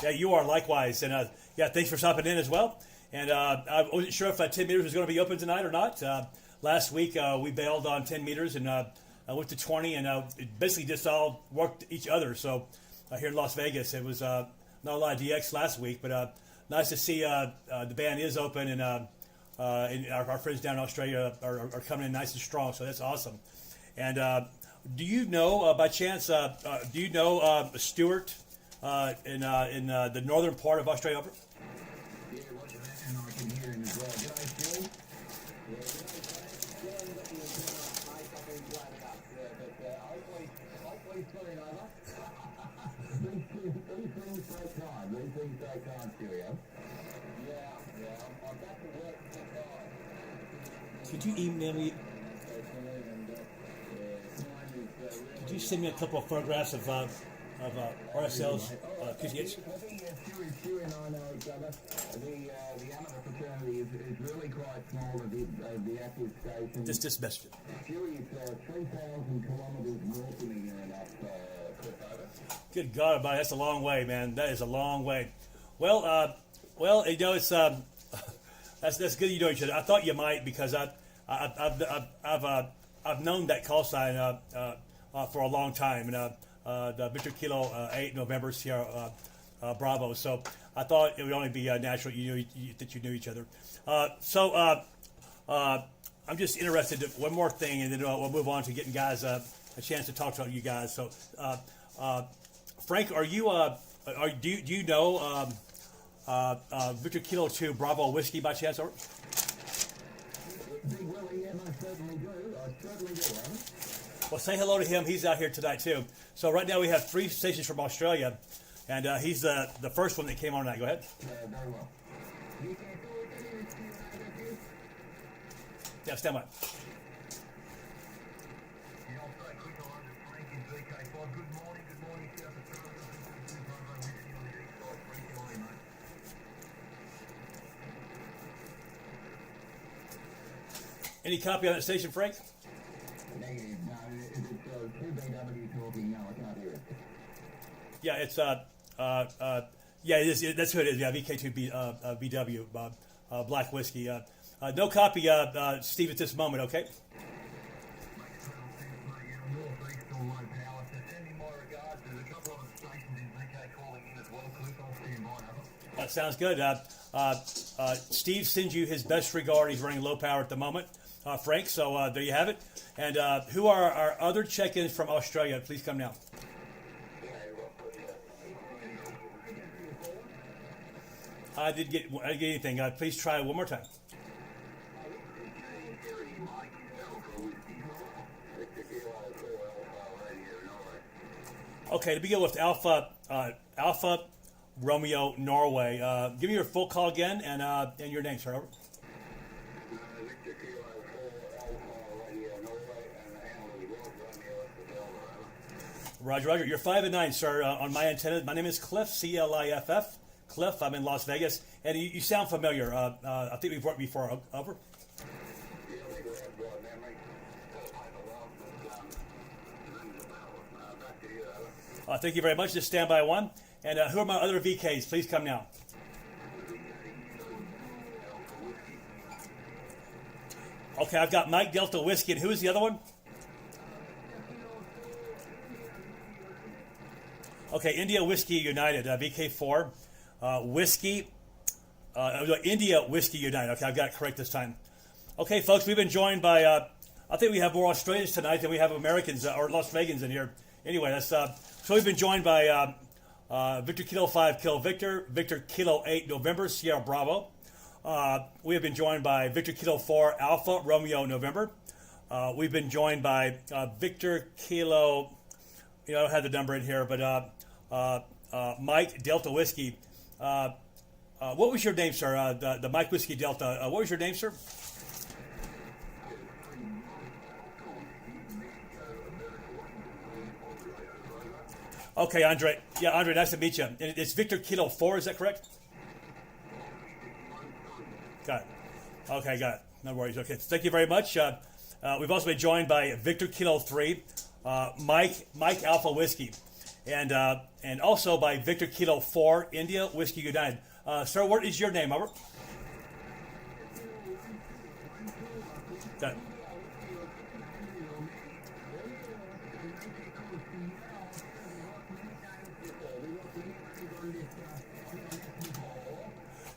S1: Yeah, you are likewise. And yeah, thanks for stopping in as well. And I wasn't sure if 10 meters was going to be open tonight or not. Last week we bailed on 10 meters and I went to 20, and it basically just all worked each other. So here in Las Vegas, it was not a lot of DX last week, but nice to see the band is open, and our friends down in Australia are coming in nice and strong. So that's awesome. And do you know, by chance, do you know Stuart in the northern part of Australia? Over?
S6: Yeah, what's that? And I can hear him as well. G'day, Phil. Yeah, I've been flattered up. But hopefully soon over. These things take time. These things take time, Cheerio. Yeah. I'm back to work tomorrow.
S1: Could you email me? Could you send me a couple of photographs of RSL's QCH?
S6: Stewie and I know each other. The amateur fraternity is really quite small of the active station.
S1: Just message it.
S6: Stewie is 3,000 kilometres north of me here in over.
S1: Good God, buddy, that's a long way, man. That is a long way. Well, you know, it's that's good you know each other. I thought you might, because I've known that call sign for a long time, and the Victor Kilo 8 November Sierra Bravo. So I thought it would only be natural that you knew each other. So I'm just interested in one more thing, and then we'll move on to getting guys a chance to talk to you guys. So Frank, are you do you know Victor Kilo 2 Bravo whiskey by chance? Or?
S6: Big Willie, yeah, I certainly do.
S1: Well, say hello to him. He's out here tonight too. So right now we have 3 stations from Australia, and he's the first one that came on tonight. Go ahead.
S6: Very well.
S1: Yeah, stand by. Any copy on that station, Frank?
S6: Negative. No, if it's 2BW talking, no, I can't hear it.
S1: Yeah, it's yeah, it is. That's who it is. Yeah, VK2 BW Black Whiskey. No copy, Steve, at this moment. Okay. That sounds good. Steve sends you his best regard. He's running low power at the moment, Frank. So there you have it. And who are our other check-ins from Australia? Please come now. I didn't get anything. Please try one more time. Okay, to begin with, Alpha Romeo Norway. Give me your full call again and your name, sir. Over. Roger. You're 5 and 9, sir. On my antenna, my name is Cliff, CLIFF. Cliff. I'm in Las Vegas, and you sound familiar. I think we've worked before. Over. Thank you very much. Just stand by one. And who are my other VKs? Please come now. Okay, I've got Mike Delta Whiskey, and who is the other one? Okay, India Whiskey United, VK4. Whiskey, India Whiskey United. Okay, I've got it correct this time. Okay, folks, we've been joined by, I think we have more Australians tonight than we have Americans or Las Vegans in here. Anyway, that's so we've been joined by Victor Kilo 5, Kilo Victor, Victor Kilo 8, November, Sierra Bravo. We have been joined by Victor Kilo 4, Alpha, Romeo, November. We've been joined by Victor Kilo, I don't have the number in here, but Mike Delta Whiskey. What was your name, sir? The Mike Whiskey Delta. What was your name, sir? Okay, Andre. Yeah, Andre, nice to meet you. And it's Victor Kilo 4, is that correct? Got it. Okay, got it. No worries. Okay, thank you very much. We've also been joined by Victor Kilo 3, Mike Alpha Whiskey, and also by Victor Kilo 4, India Whiskey United. Sir, what is your name, Albert? Got it.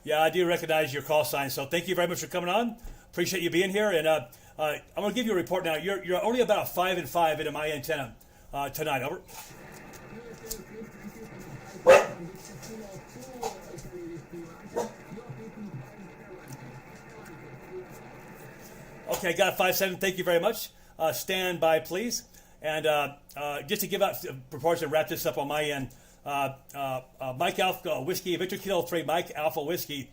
S1: Yeah, I do recognize your call sign, so thank you very much for coming on. Appreciate you being here, and I'm going to give you a report now. You're only about a 5 and 5 into my antenna tonight. Over. Okay, got a 5-7. Thank you very much. Stand by, please. And just to give out proportion, wrap this up on my end. Mike Alpha Whiskey, Victor Kilo 3, Mike Alpha Whiskey.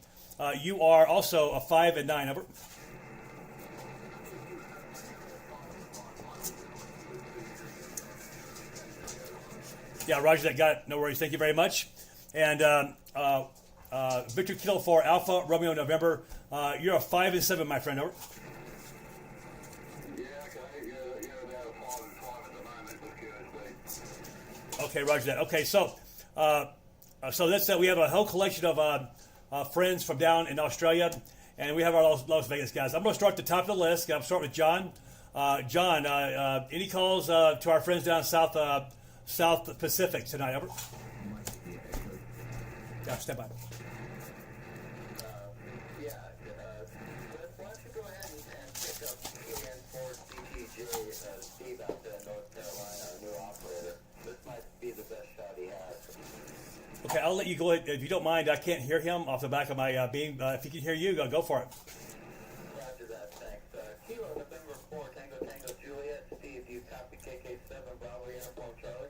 S1: You are also a 5 and 9. Over. Yeah, Roger that. Got it. No worries. Thank you very much. And Victor Kilo 4, Alpha Romeo November. You're a 5 and 7, my friend. Over. Okay, Roger that. Okay, so that's we have a whole collection of friends from down in Australia, and we have our Las Vegas guys. I'm going to start at the top of the list. I'm starting with John. John, any calls to our friends down South Pacific tonight? Over. Yeah, step by.
S3: Why don't you go ahead and pick up KN4CTJ Steve out there in North Carolina, our new operator. This might be the best shot he has.
S1: Okay, I'll let you go if you don't mind. I can't hear him off the back of my beam. If he can hear you, go for it.
S3: Roger that, thanks. Kilo November 4, Tango Juliet. Steve, you copy KK7 Bravo Uniform Charlie?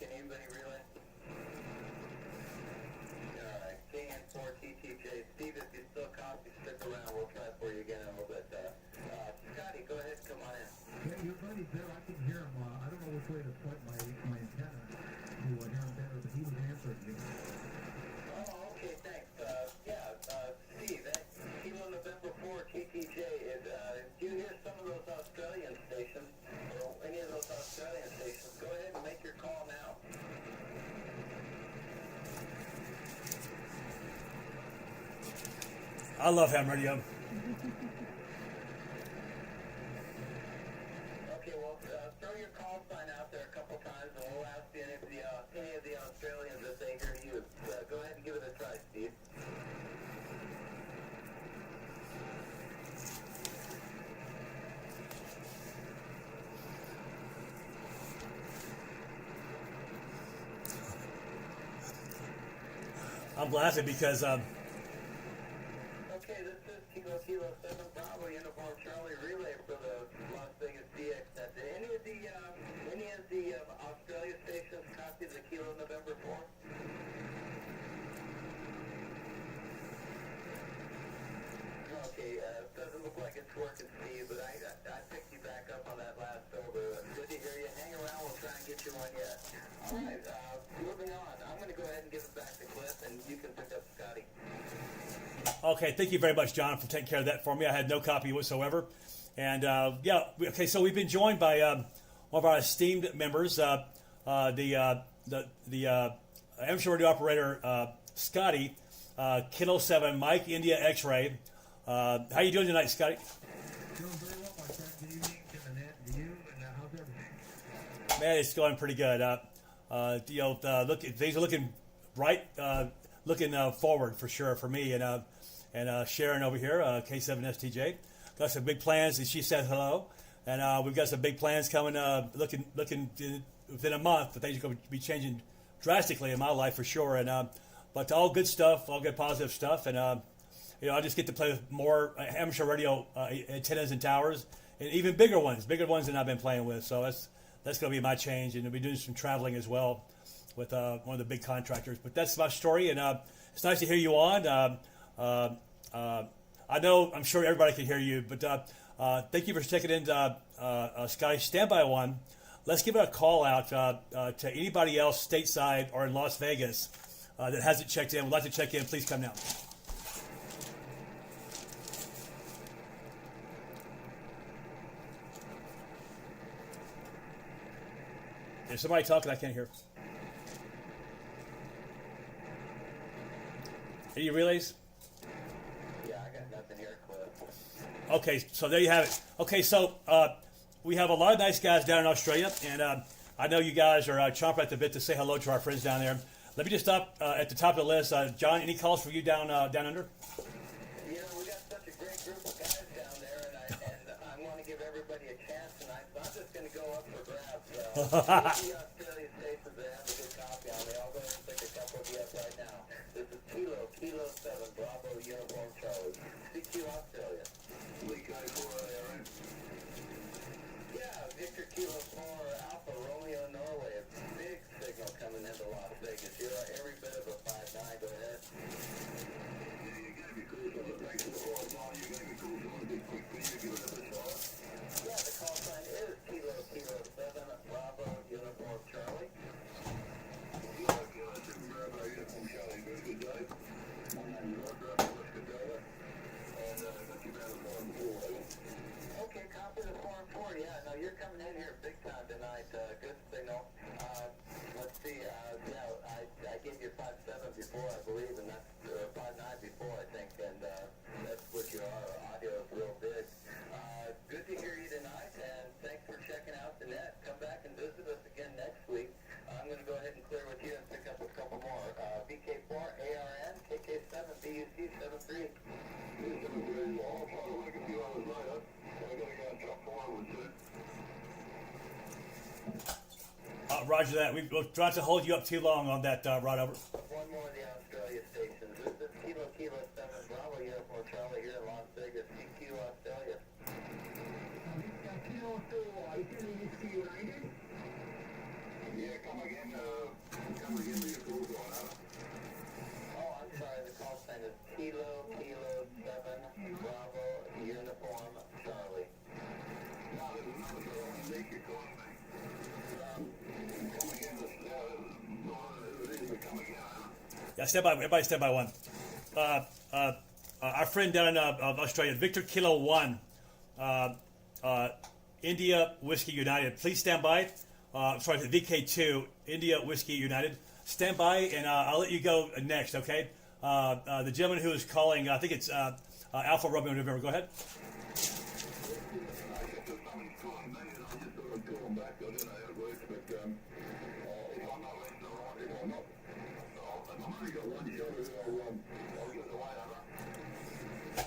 S3: Can anybody relay? Alright, KN4TTJ. Steve, if you still copy, stick around. We'll try for you again in a little bit. Scotty, go ahead, come on in.
S4: Yeah, your buddy's there. I can hear him. I don't know which way to point my antenna to hear him better, but he was answering me.
S3: Oh, okay, thanks. Steve, that Kilo November 4 TTJ, do you hear some of those Australian stations, or any of those Australian stations? Go ahead and make your call now.
S1: I love ham radio.
S3: Okay, well, throw your call sign out there a couple times, and we'll ask any of the Australians if they hear you. Go ahead and give it a try, Steve.
S1: I'm laughing because
S3: Okay, this is Kilo 7 Bravo Uniform Charlie relay for the Las Vegas DX Net. Did any of the Australia stations copy the Kilo November 4? Okay, doesn't look like it's working, Steve, but I picked you back up on that last over. Good to hear you. Hang around, we'll try and get you one yet. All right, moving on. I'm going to go ahead and give it back to Cliff, and you can pick up Scotty.
S1: Okay, thank you very much, John, for taking care of that for me. I had no copy whatsoever. And, okay, so we've been joined by one of our esteemed members, the amateur radio operator, Scotty, Kilo 7, Mike India X-Ray, How you doing tonight, Scotty?
S4: Doing very well, my friend. Good evening to Annette and to you. And how's everything?
S1: Man, it's going pretty good. Things are looking bright, looking forward for sure for me and Sharon over here, K7STJ. Got some big plans, and she said hello. And we've got some big plans coming. Looking within a month, but things are going to be changing drastically in my life for sure. And but all good stuff, all good positive stuff. And I just get to play with more amateur radio antennas and towers, and even bigger ones than I've been playing with. So that's going to be my change, and I'll be doing some traveling as well with one of the big contractors. But that's my story, and it's nice to hear you on. I'm sure everybody can hear you, but thank you for checking in, Scotty. Standby one. Let's give a call out to anybody else stateside or in Las Vegas that hasn't checked in. Would like to check in. Please come now. There's somebody talking I can't hear. Any relays?
S3: Yeah, I got nothing here, Cliff.
S1: Okay, so there you have it. Okay, so we have a lot of nice guys down in Australia, and I know you guys are chomping at the bit to say hello to our friends down there. Let me just stop at the top of the list. John, any calls for you down under?
S3: You know, we got such a great group of guys down there, and I want to give everybody a chance tonight, so I'm just going to go up for grabs. The Australia stations that have a good copy on, they all go ahead and pick a couple of you up right now. This is Kilo 7, Bravo, Uniform Charlie. CQ Australia.
S5: Lico for ARN.
S3: Yeah, Victor Kilo 4, Alpha, Romeo, Norway. A big signal coming into Las Vegas. You're every bit of a 5-9. Go ahead.
S5: You're going to be cool for the break of the whole line. You're going to be cool for the big quick for you. Give it a shot.
S3: Yeah, the call sign is Kilo 7, Bravo, Uniform Charlie.
S5: Kilo 7, Bravo, Uniform Charlie. Very good day. My name is Roger. I'm a West Controller. And got you down to 4-4.
S3: Okay, copy the 4-4. Yeah, no, you're coming in here big time tonight. Good signal. Let's see. I gave you 5-7 before, I believe, and that's 5-9 before, I think, and that's what you are. Audio is real big. Good to hear you tonight, and thanks for checking out the net. Come back and visit us again next week. I'm going to go ahead and clear with you and pick up a couple more. VK4, ARN, KK7, BUC 73.
S5: I'll try to work a few hours later. I'm going to go and chop forward to it.
S1: Roger that. We'll try to hold you up too long on that, Rod over.
S3: One more of the Australia stations. This is Kilo 7, Bravo, Uniform Charlie here in Las Vegas, CQ Australia.
S4: Kilo 4, is it in the United?
S5: Yeah, come again. Come again with your calls on that.
S3: Oh, I'm sorry, the call sign is Kilo 7, Bravo, Uniform Charlie.
S5: No, there's another girl on the lake you're calling me. Come again. Come again.
S1: Yeah, stand by. Everybody stand by one. Our friend down in Australia, Victor Kilo 1, India Whiskey United. Please stand by. Sorry, VK2, India Whiskey United. Stand by, and I'll let you go next, okay? The gentleman who is calling, I think it's Alpha Romeo November. Go ahead.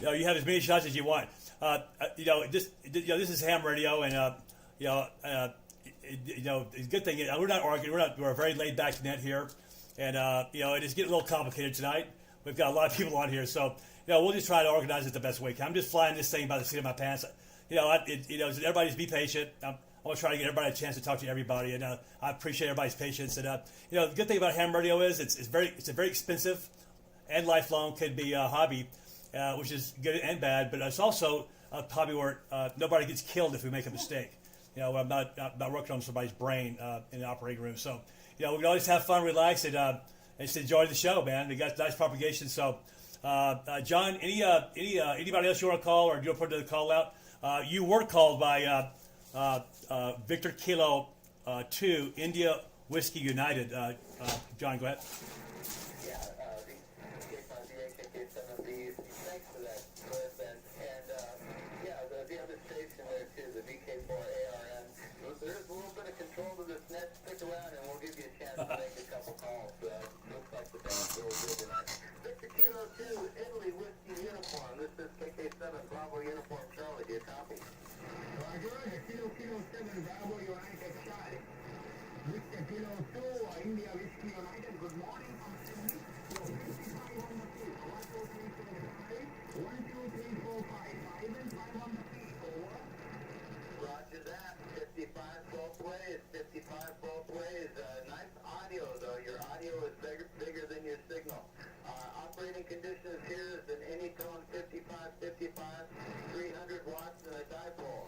S1: You have as many shots as you want. This is ham radio, and the good thing is we're not arguing. We're a very laid back net here, and it is getting a little complicated tonight. We've got a lot of people on here, so we'll just try to organize it the best way. I'm just flying this thing by the seat of my pants. Everybody just be patient. I want to try to get everybody a chance to talk to everybody, and I appreciate everybody's patience. And the good thing about ham radio is it's a very expensive and lifelong, could be a hobby, which is good and bad. But it's also a hobby where nobody gets killed if we make a mistake. I'm not working on somebody's brain in the operating room. So we can always have fun, relax, and just enjoy the show, man. We got nice propagation. So John, anybody else you want to call, or do you want to put the call out? You were called by Victor Kilo 2, India Whiskey United. John, go ahead.
S3: Yeah, KK7B, thanks for that, Cliff, and conditions here is an Anytone 5555, 300 watts and a dipole.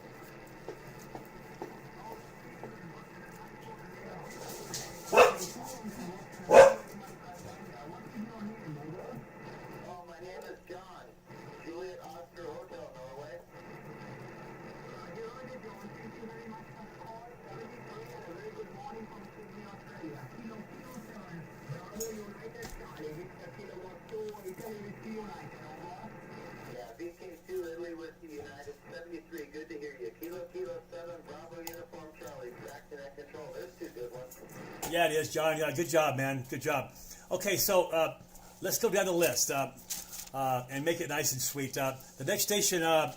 S3: Oh, my name is John. Juliet Oscar Hotel, Norway. Yeah, BK2 Italy Whiskey United 73. Good to hear you. Kilo 7 Bravo Uniform Charlie. Track connect control. There's two good ones.
S1: Yeah, it is, John. Yeah, good job, man. Good job. Okay, so let's go down the list and make it nice and sweet. The next station on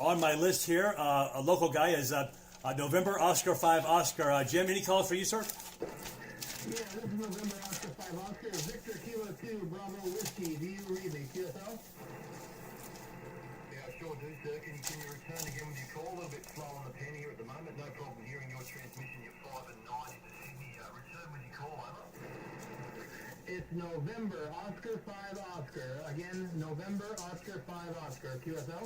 S1: my list here, a local guy, is November Oscar 5 Oscar. Jim, any calls for you, sir?
S4: Yeah, this is November Oscar 5 Oscar. Victor Kilo 2 Bravo Whiskey. Do you read me? QSL?
S5: Yeah, I sure do, sir. Can you return again with your call? A little bit slow on the pen here at the moment. No problem hearing your transmission. You're 5 and 9 into Sydney. Return with your call, over.
S4: It's November Oscar 5 Oscar. Again, November Oscar 5 Oscar. QSL?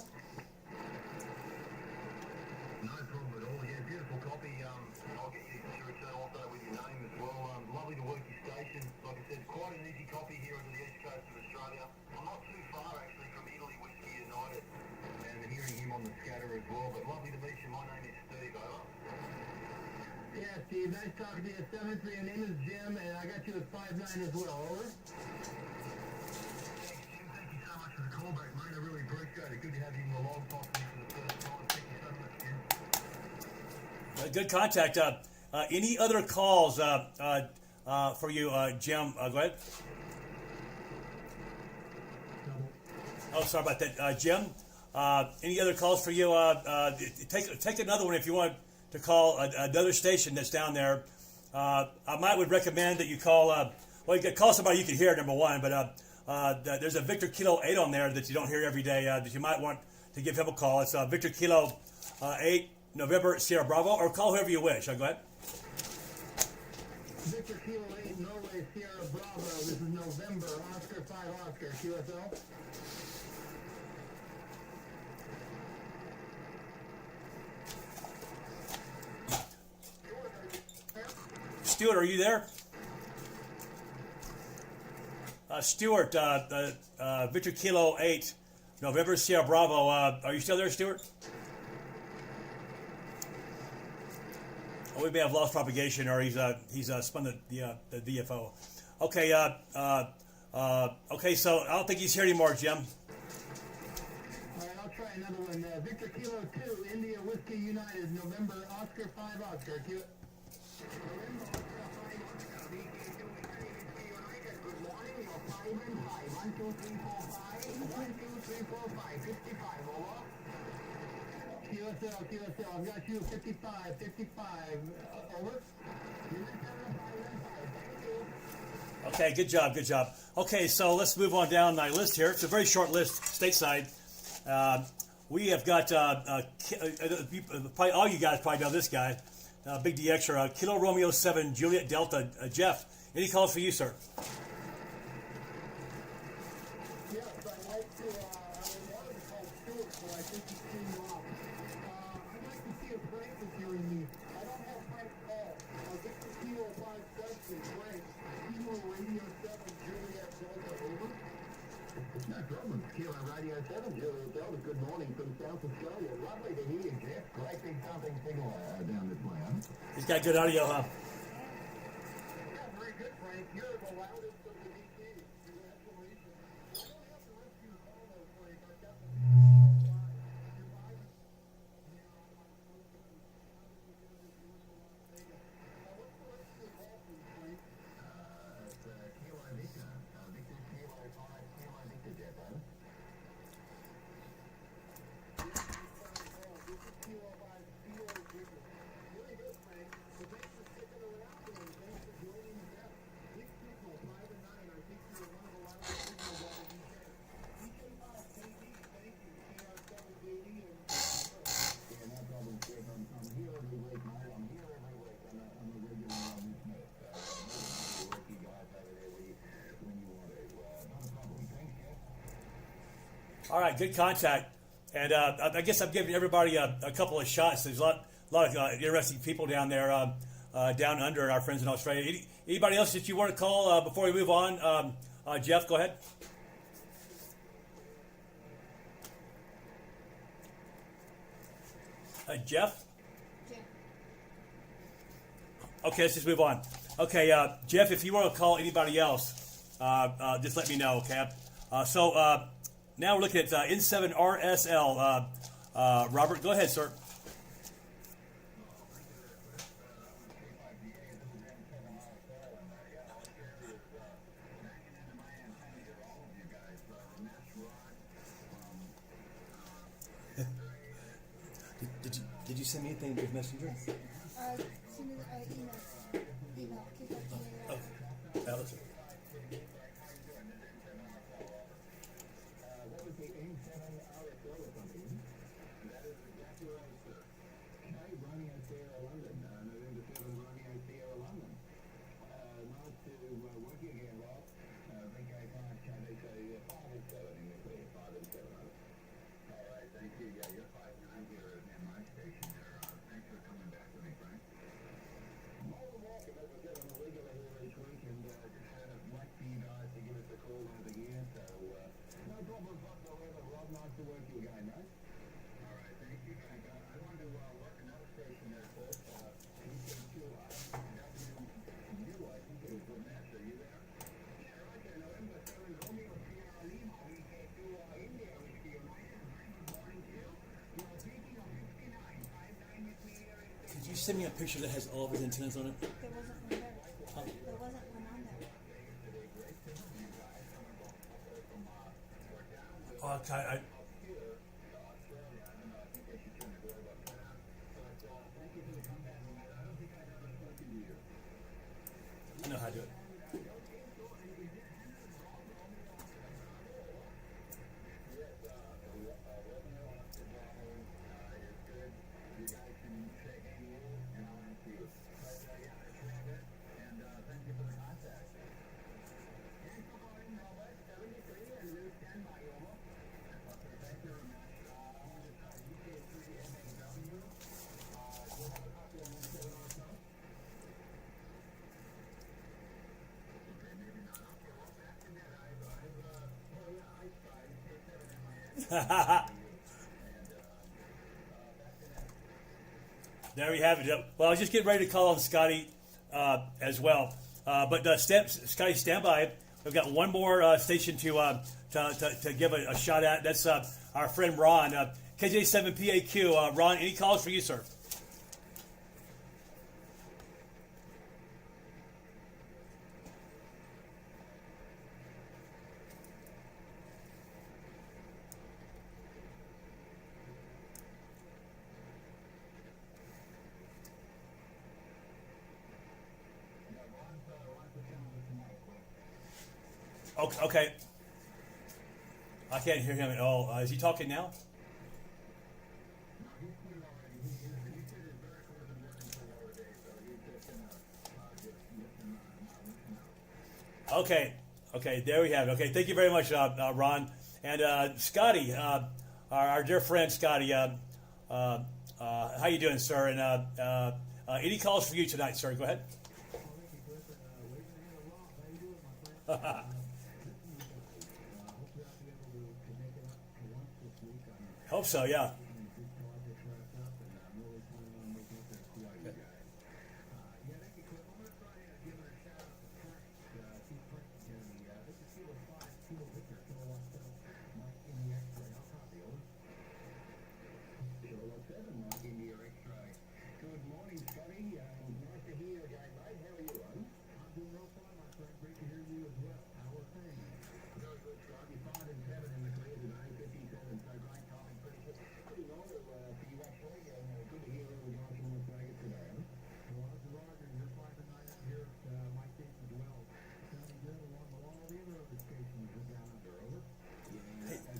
S5: No problem at all. Yeah, beautiful copy. I'll get you to return also with your name as well. Lovely to work your station. Like I said, quite an easy copy here onto the east coast of Australia. I'm not too far actually from Italy Whiskey United, and hearing him on the scatter as well. But lovely to meet you. My name is Steve. Over.
S4: Yeah, Steve. Nice talking to you. 7-3. Your name is Jim, and I got you at 5-9 as well. Over.
S5: Thanks, Jim. Thank you so much for the call back, mate. I really appreciate it. Good to have you in the log possibly for the first time. Thank you so much, Jim.
S1: Good contact. Any other calls for you, Jim? Go ahead. Oh, sorry about that, Jim. Any other calls for you? Take another one if you want to call another station that's down there. I would recommend that you call. Well, you can call somebody you can hear, number one. But there's a Victor Kilo 8 on there that you don't hear every day that you might want to give him a call. It's Victor Kilo 8 November Sierra Bravo, or call whoever you wish. Go ahead.
S4: Victor Kilo 8 Norway Sierra Bravo. This is November Oscar 5 Oscar. QSL?
S1: Stuart, are you there? Stuart, Victor Kilo 8 November Sierra Bravo. Are you still there, Stuart? Oh, we may have lost propagation, or he's spun the VFO. Okay, okay. So I don't think he's here anymore, Jim.
S4: All right, I'll try another one. Victor Kilo 2 India Whiskey United November Oscar 5 Oscar. November Oscar 5 Oscar. Good morning. You're 5 and 5. 1, 2, 3, 4, 5. 1, 2, 3, 4, 5. 55. Over. QSL, I've got you 55, 55, over.
S1: Okay, good job, good job. Okay, so let's move on down my list here. It's a very short list, stateside. We have got, probably all you guys probably know this guy, Big DXer, Kilo Romeo 7, Juliet Delta. Jeff, any calls for you, sir?
S4: Yes, I'd like to, I wanted to call Stuart, but I think he came off. I'd like to see if Frank is hearing me. I don't have Frank's call. Victor Kilo 5 Dustin, Frank, Kilo Radio 7, Juliet Delta, over.
S5: No problem. Kilo Radio 7, Juliet Delta. Good morning from South Australia. Lovely to hear you, Jeff. Great big thumping signal down this way, huh?
S1: He's got good audio, huh?
S4: Yeah, very good, Frank. You're the loudest of the DJs. Congratulations. I don't have the rest of your call, though, Frank. I've got the Very good, Frank. So thanks for sticking
S1: All right, good contact. And I guess I'm giving everybody a couple of shots. There's a lot of interesting people down there, down under, our friends in Australia. Anybody else that you want to call before we move on? Jeff, go ahead. Jeff?
S2: Jim.
S1: Okay, let's just move on. Okay, Jeff, if you want to call anybody else, just let me know, okay? So now we're looking at N7RSL. Robert, go ahead, sir. Did you send me anything with Messenger?
S2: Send it, email. Email. Keep up to date.
S1: Okay. Alex. Could you send me a picture that has all of his antennas on it?
S2: There wasn't one there. There wasn't one on there.
S1: Oh, okay. I know how to do it. There we have it. Well, I was just getting ready to call on Scotty as well. But Scotty, stand by. We've got one more station to give a shot at. That's our friend Ron, KJ7PAQ. Ron, any calls for you, sir? Okay. I can't hear him at all. Is he talking now? Okay. There we have it. Okay, thank you very much, Ron. And Scotty, our dear friend Scotty, how you doing, sir? And any calls for you tonight, sir? Go ahead. Hope so, yeah.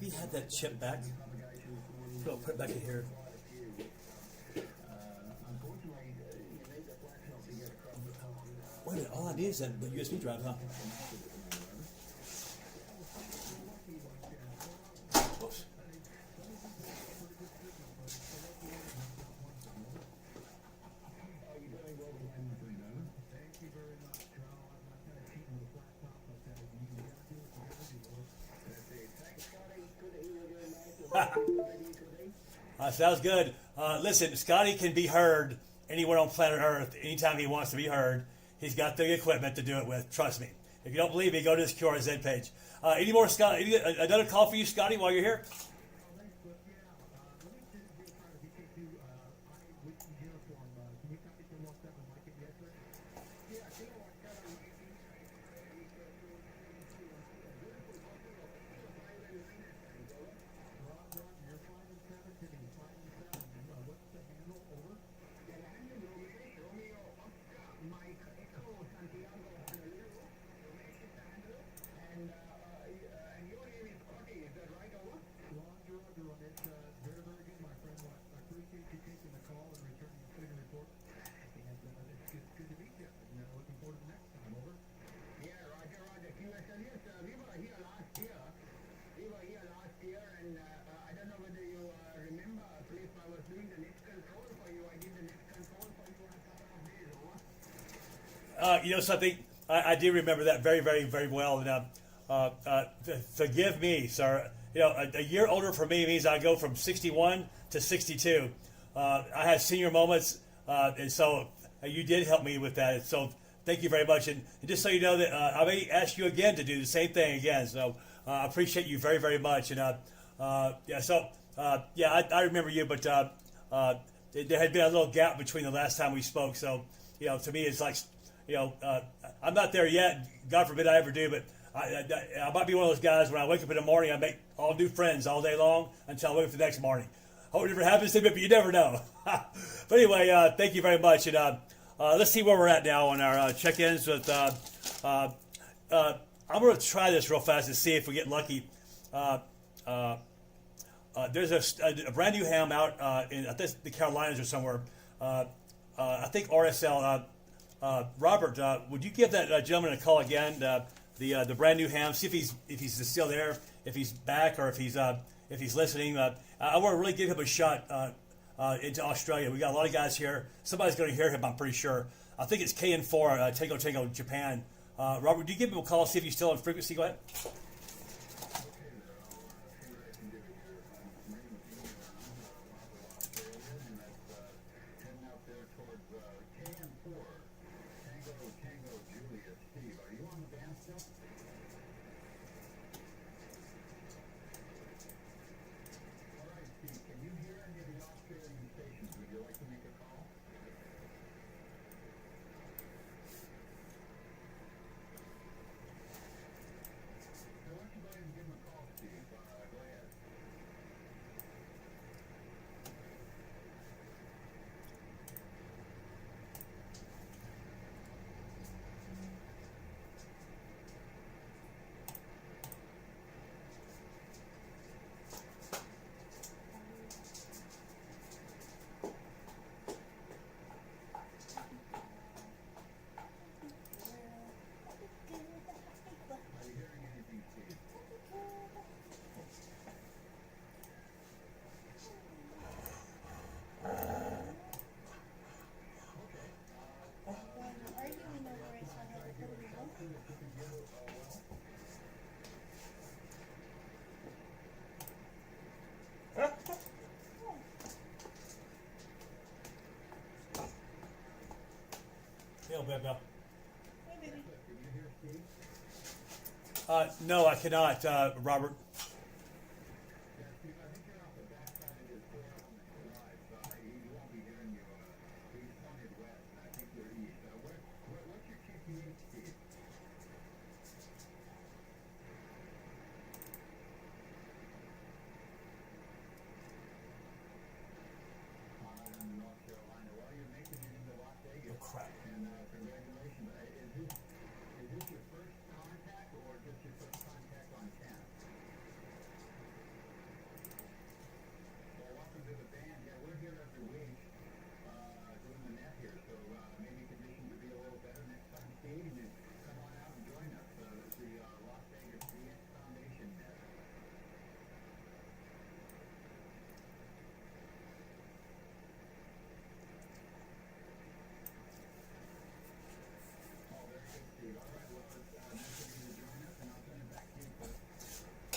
S1: He had that chip back. Go put it back in here. Wait a minute, all I need is that the USB drive, huh? Oops. Sounds good. Listen, Scotty can be heard anywhere on planet Earth anytime he wants to be heard. He's got the equipment to do it with. Trust me. If you don't believe me, go to his QRZ page. Any more, Scott? Another call for you, Scotty, while you're here? You know something? I do remember that very, very, very well. And forgive me, sir. You know, a year older for me means I go from 61 to 62. I had senior moments, and so you did help me with that. So thank you very much. And just so you know that I may ask you again to do the same thing again. So I appreciate you very, very much. And yeah, so yeah, I remember you, but there had been a little gap between the last time we spoke. So you know, to me, it's like, you know, I'm not there yet. God forbid I ever do, but I might be one of those guys when I wake up in the morning, I make all new friends all day long until I wake up the next morning. Hope it never happens to me, but you never know. But anyway, thank you very much. And let's see where we're at now on our check-ins with. I'm going to try this real fast and see if we get lucky. There's a brand new ham out in I think the Carolinas or somewhere. I think RSL. Robert, would you give that gentleman a call again? The brand new ham. See if he's still there, if he's back, or if he's listening. I want to really give him a shot into Australia. We got a lot of guys here. Somebody's going to hear him, I'm pretty sure. I think it's KN4 Tango Tango Japan. Robert, would you give him a call? See if he's still on frequency. Go ahead. Bell. No, I cannot, Robert.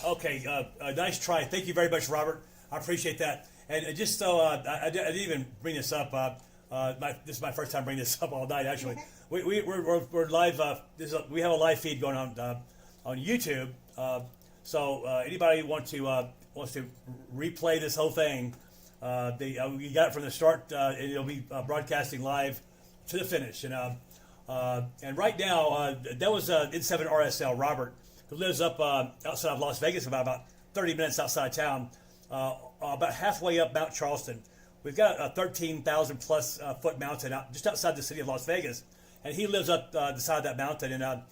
S1: Okay, nice try. Thank you very much, Robert. I appreciate that. And just so I didn't even bring this up. This is my first time bringing this up all night. Actually, we're live. We have a live feed going on YouTube. So anybody wants to replay this whole thing, we got it from the start. And it'll be broadcasting live to the finish. And right now, that was N7 RSL Robert, who lives up outside of Las Vegas, about 30 minutes outside of town, about halfway up Mount Charleston. We've got a 13,000 plus foot mountain just outside the city of Las Vegas, and he lives up the side of that mountain. And I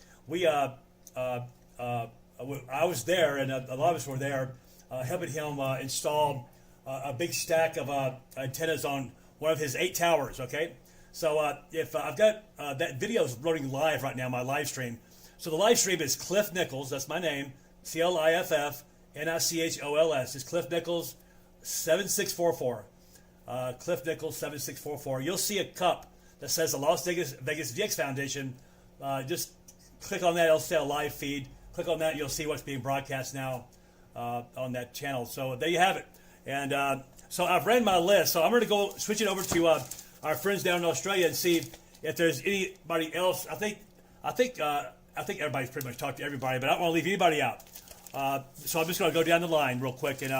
S1: was there, and a lot of us were there, helping him install a big stack of antennas on one of his 8 towers. Okay, so if I've got that video is running live right now, my live stream. So the live stream is Cliff Nichols. That's my name, CLIFF NICHOLS. It's Cliff Nichols 7644. Cliff Nichols 7644. You'll see a cup that says the Las Vegas VX Foundation. Just click on that. It'll say a live feed. Click on that. You'll see what's being broadcast now on that channel. So there you have it. And so I've ran my list. So I'm going to go switch it over to our friends down in Australia and see if there's anybody else. I think everybody's pretty much talked to everybody, but I don't want to leave anybody out. So I'm just going to go down the line real quick. And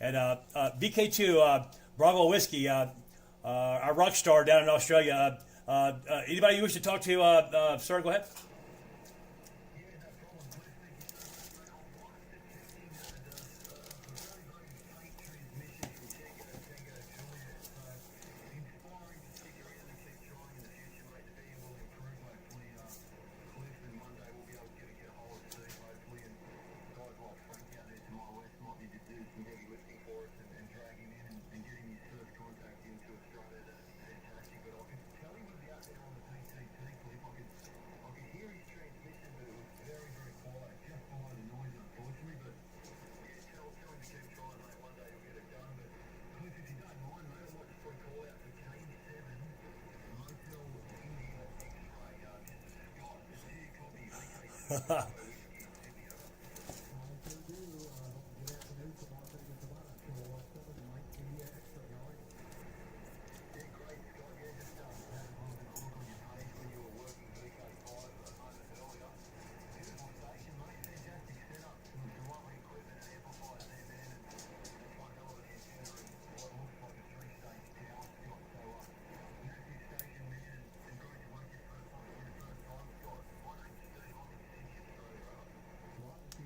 S1: BK2 Bravo Whiskey, our rock star down in Australia. Anybody you wish to talk to, sir? Go ahead.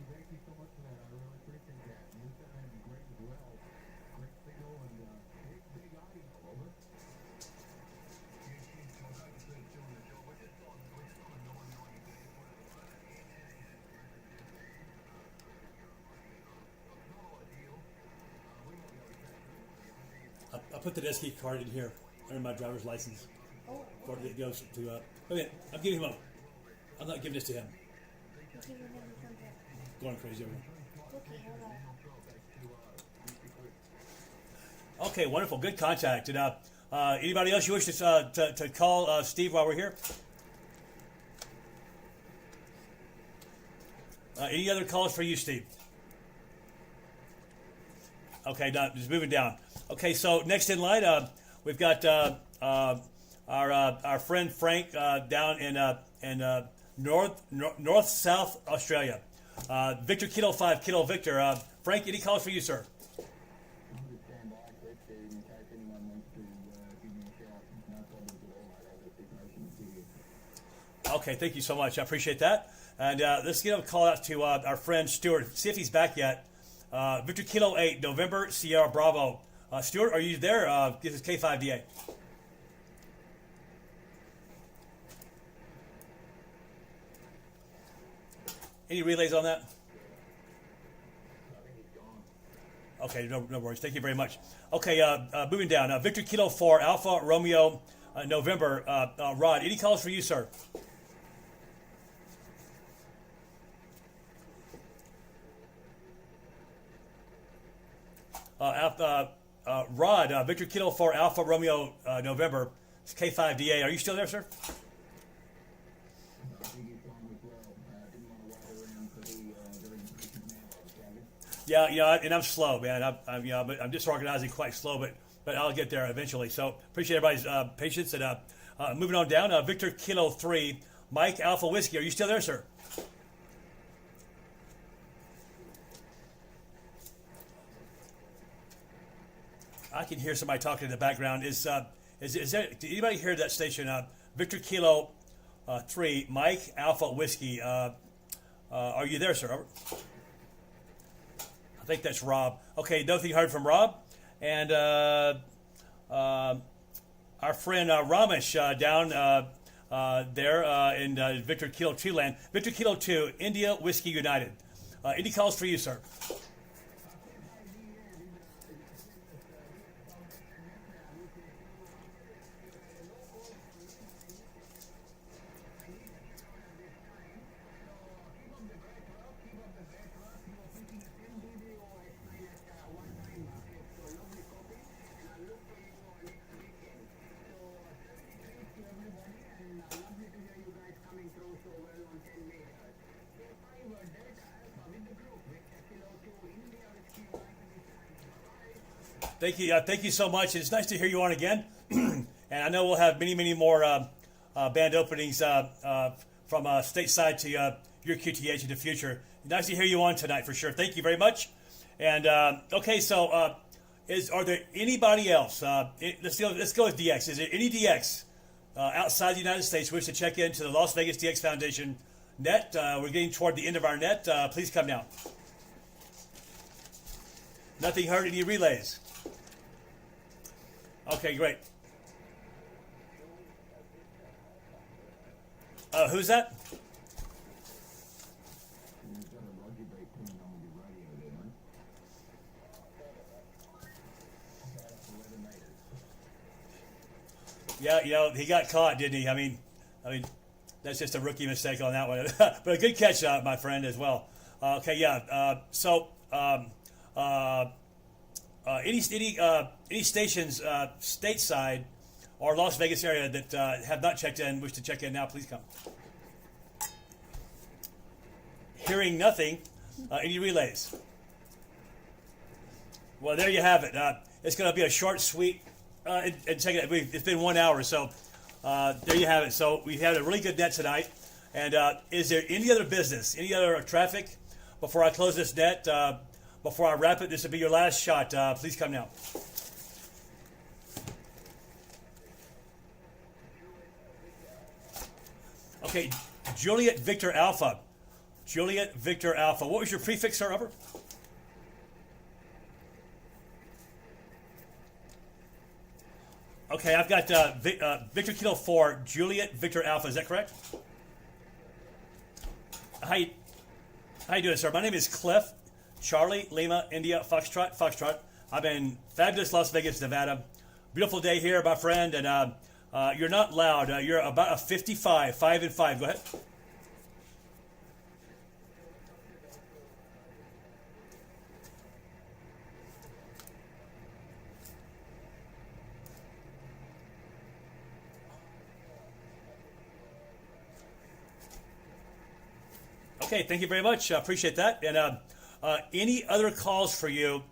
S4: Thank you so much for that. I really appreciate that. Your time is great as well. Great signal and big audio. Over.
S1: I put the SD card in here under my driver's license. Before it goes to. Wait a minute. I'm giving him a. I'm not giving this to him. Going crazy over here. Okay, wonderful. Good contact. And anybody else you wish to call Steve while we're here? Any other calls for you, Steve? Okay, just moving down. Okay, so next in line, we've got our friend Frank down in North South Australia. Victor Kilo 5, Kilo Victor. Frank, any calls for you, sir? Okay, thank you so much. I appreciate that. And let's get a call out to our friend Stuart. See if he's back yet. Victor Kilo 8, November Sierra Bravo. Stuart, are you there? This is K5DA. Any relays on that? Okay, no worries. Thank you very much. Okay, moving down. Victor Kilo 4, Alpha Romeo, November. Rod, any calls for you, sir? Rod, Victor Kilo 4, Alpha Romeo, November. It's K5DA. Are you still there, sir? Yeah, and I'm slow, man. I'm disorganizing, quite slow, but I'll get there eventually. So appreciate everybody's patience. And moving on down, Victor Kilo 3, Mike Alpha Whiskey. Are you still there, sir? I can hear somebody talking in the background. Is there? Did anybody hear that station? Victor Kilo 3, Mike Alpha Whiskey. Are you there, sir? Over. I think that's Rob. Okay, nothing heard from Rob. And our friend Ramesh down there in Victor Kilo 2 land. Victor Kilo 2, India Whiskey United. Any calls for you, sir? Thank you so much. It's nice to hear you on again, and I know we'll have many more band openings from stateside to your QTH in the future. Nice to hear you on tonight for sure. Thank you very much. And okay, so are there anybody else? Let's go with DX. Is there any DX outside the United States who wish to check into the Las Vegas DX Foundation net? We're getting toward the end of our net. Please come now. Nothing heard. Any relays? Okay, great. Who's that? Yeah, he got caught, didn't he? I mean, that's just a rookie mistake on that one. But a good catch, my friend, as well. Okay, yeah. Any stations stateside or Las Vegas area that have not checked in, wish to check in now, please come. Hearing nothing. Any relays? Well, there you have it. It's going to be a short, sweet, and check it. It's been 1 hour, so there you have it. So we had a really good net tonight. And is there any other business, any other traffic before I close this net? Before I wrap it, this will be your last shot. Please come now. Okay, Juliet Victor Alpha. Juliet Victor Alpha. What was your prefix, sir? Over. Okay, I've got Victor Kilo 4, Juliet Victor Alpha. Is that correct? How you doing, sir? My name is Cliff. Charlie, Lima, India, Foxtrot. I'm in fabulous Las Vegas, Nevada. Beautiful day here, my friend, and you're not loud. You're about a 55, 5 and 5. Go ahead. Okay, thank you very much. Appreciate that. And any other calls for you,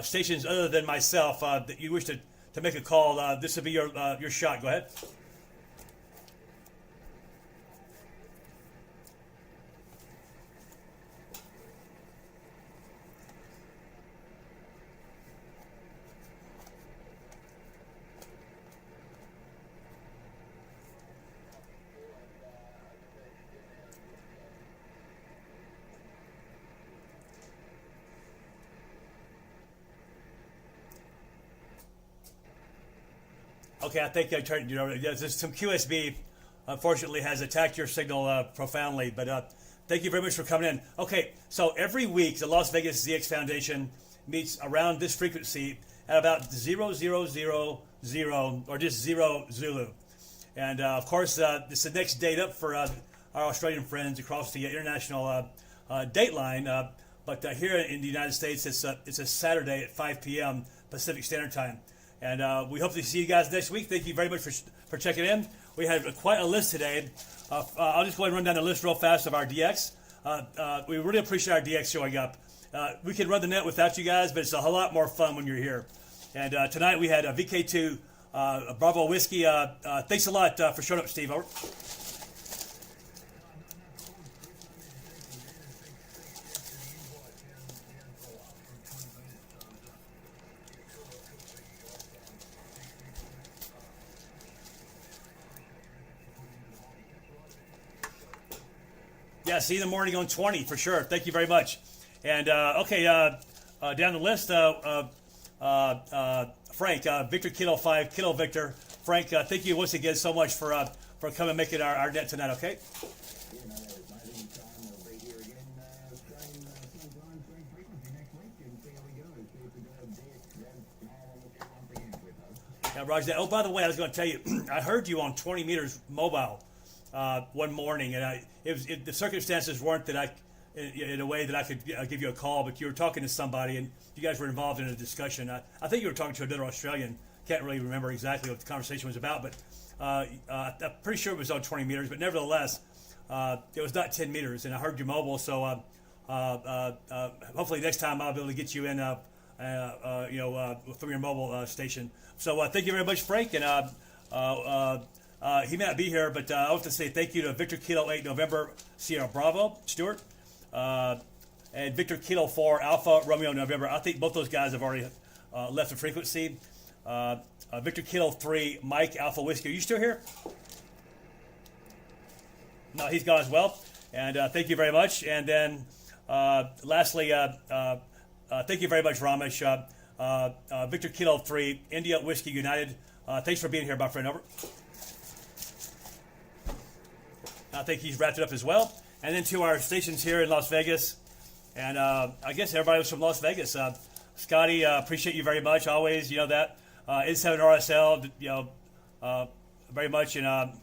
S1: stations other than myself, that you wish to make a call, this will be your shot. Go ahead. Okay, I think I turned. Some QSB, unfortunately, has attacked your signal profoundly. But thank you very much for coming in. Okay, so every week the Las Vegas ZX Foundation meets around this frequency at about 0000 or just 0 Zulu, and of course it's the next date up for our Australian friends across the international date line. But here in the United States, it's a Saturday at 5 p.m. Pacific Standard Time. And we hope to see you guys next week. Thank you very much for checking in. We had quite a list today. I'll just go ahead and run down the list real fast of our DX. We really appreciate our DX showing up. We could run the net without you guys, but it's a whole lot more fun when you're here. And tonight we had VK2 Bravo Whiskey. Thanks a lot for showing up, Steve. Over. Yeah, see you in the morning on 20 for sure. Thank you very much. And okay, down the list, Frank, Victor Kilo 5, Kilo Victor. Frank, thank you once again so much for coming and making our net tonight. Okay.
S6: You know, maybe time we'll be here again, sometime, same frequency next week, and see how we go. See if we got a bit comprehensive with us.
S1: Yeah, Roger. Oh, by the way, I was going to tell you, I heard you on 20 meters mobile one morning, and the circumstances weren't that in a way that I could give you a call, but you were talking to somebody, and you guys were involved in a discussion. I think you were talking to another Australian. Can't really remember exactly what the conversation was about, but I'm pretty sure it was on 20 meters. But nevertheless, it was not 10 meters, and I heard you mobile. So hopefully next time I'll be able to get you in, from your mobile station. So thank you very much, Frank, and he may not be here, but I want to say thank you to Victor Kilo 8 November Sierra Bravo Stuart, and Victor Kilo 4 Alpha Romeo November. I think both those guys have already left the frequency. Victor Kilo 3 Mike Alpha Whiskey. Are you still here? No, he's gone as well. And thank you very much. And then lastly, thank you very much, Ramesh. Victor Kilo 3 India Whiskey United. Thanks for being here, my friend. Over. I think he's wrapped it up as well. And then to our stations here in Las Vegas. And I guess everybody was from Las Vegas. Scotty, appreciate you very much. Always, you know that. N7RSL, very much. And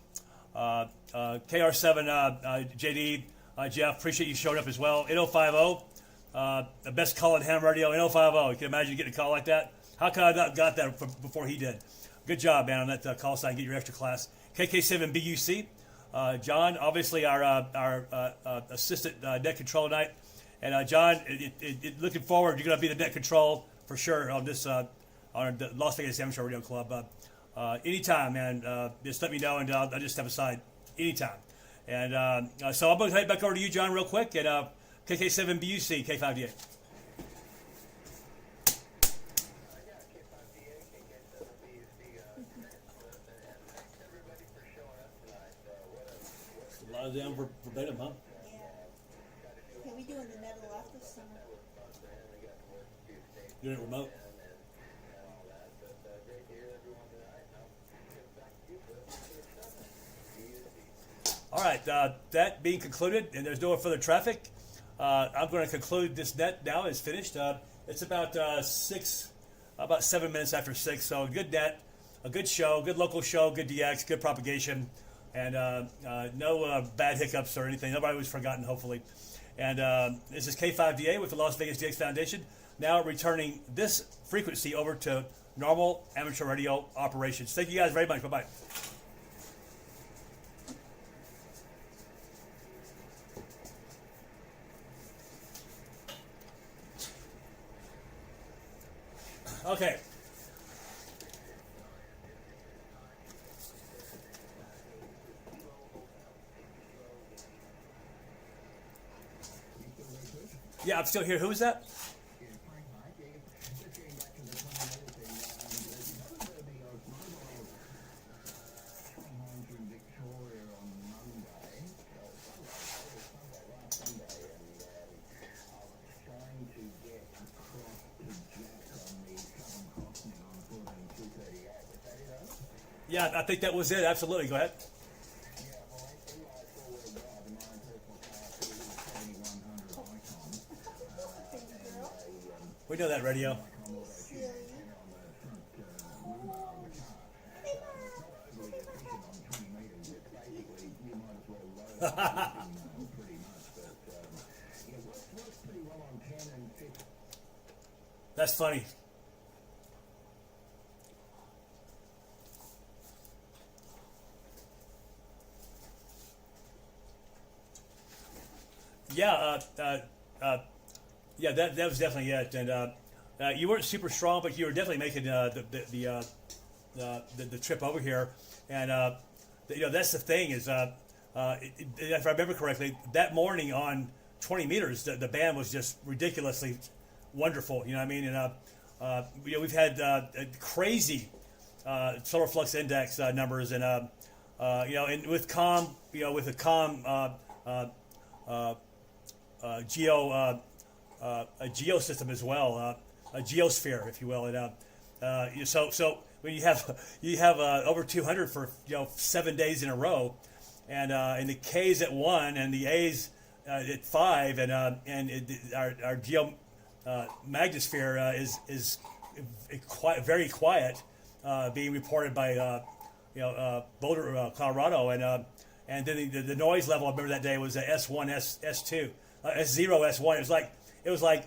S1: KR7, JD, Jeff, appreciate you showing up as well. N050, the best call in ham radio, N050. You can imagine getting a call like that. How could I not got that before he did? Good job, man, on that call sign. Get your extra class. KK7BUC. John, obviously our assistant net control tonight, and John, looking forward, you're going to be the net control for sure on this on the Las Vegas Amateur Radio Club. Anytime, man, just let me know, and I'll just step aside anytime. And so I'm going to head back over to you, John, real quick, and KK7BUC, K5DA. A lot of them verbatim, huh?
S2: Yeah. Yeah, we doing the net a lot this summer.
S1: Doing it remote. All right, that being concluded, and there's no further traffic, I'm going to conclude this net now. It's finished. It's about 7 minutes after 6, so good net, a good show, good local show, good DX, good propagation, and no bad hiccups or anything. Nobody was forgotten, hopefully. And this is K5DA with the Las Vegas DX Foundation, now returning this frequency over to normal amateur radio operations. Thank you guys very much. Bye-bye. Okay. Yeah, I'm still here. Who is that? Yeah, I think that was it. Absolutely. Go ahead. We know that radio. That's funny. yeah, yeah, that was definitely it. And you weren't super strong, but you were definitely making the trip over here. And that's the thing is, if I remember correctly, that morning on 20 meters, the band was just ridiculously wonderful. You know what I mean? And we've had crazy solar flux index numbers, and and with COM, with the COM a geo system as well, a geosphere, if you will. And so when you have over 200 for 7 days in a row, and the K's at 1 and the A's at 5, and our geo magnosphere is very quiet, being reported by Boulder, Colorado, and then the noise level I remember that day was S1, S2, S0, S1. It was like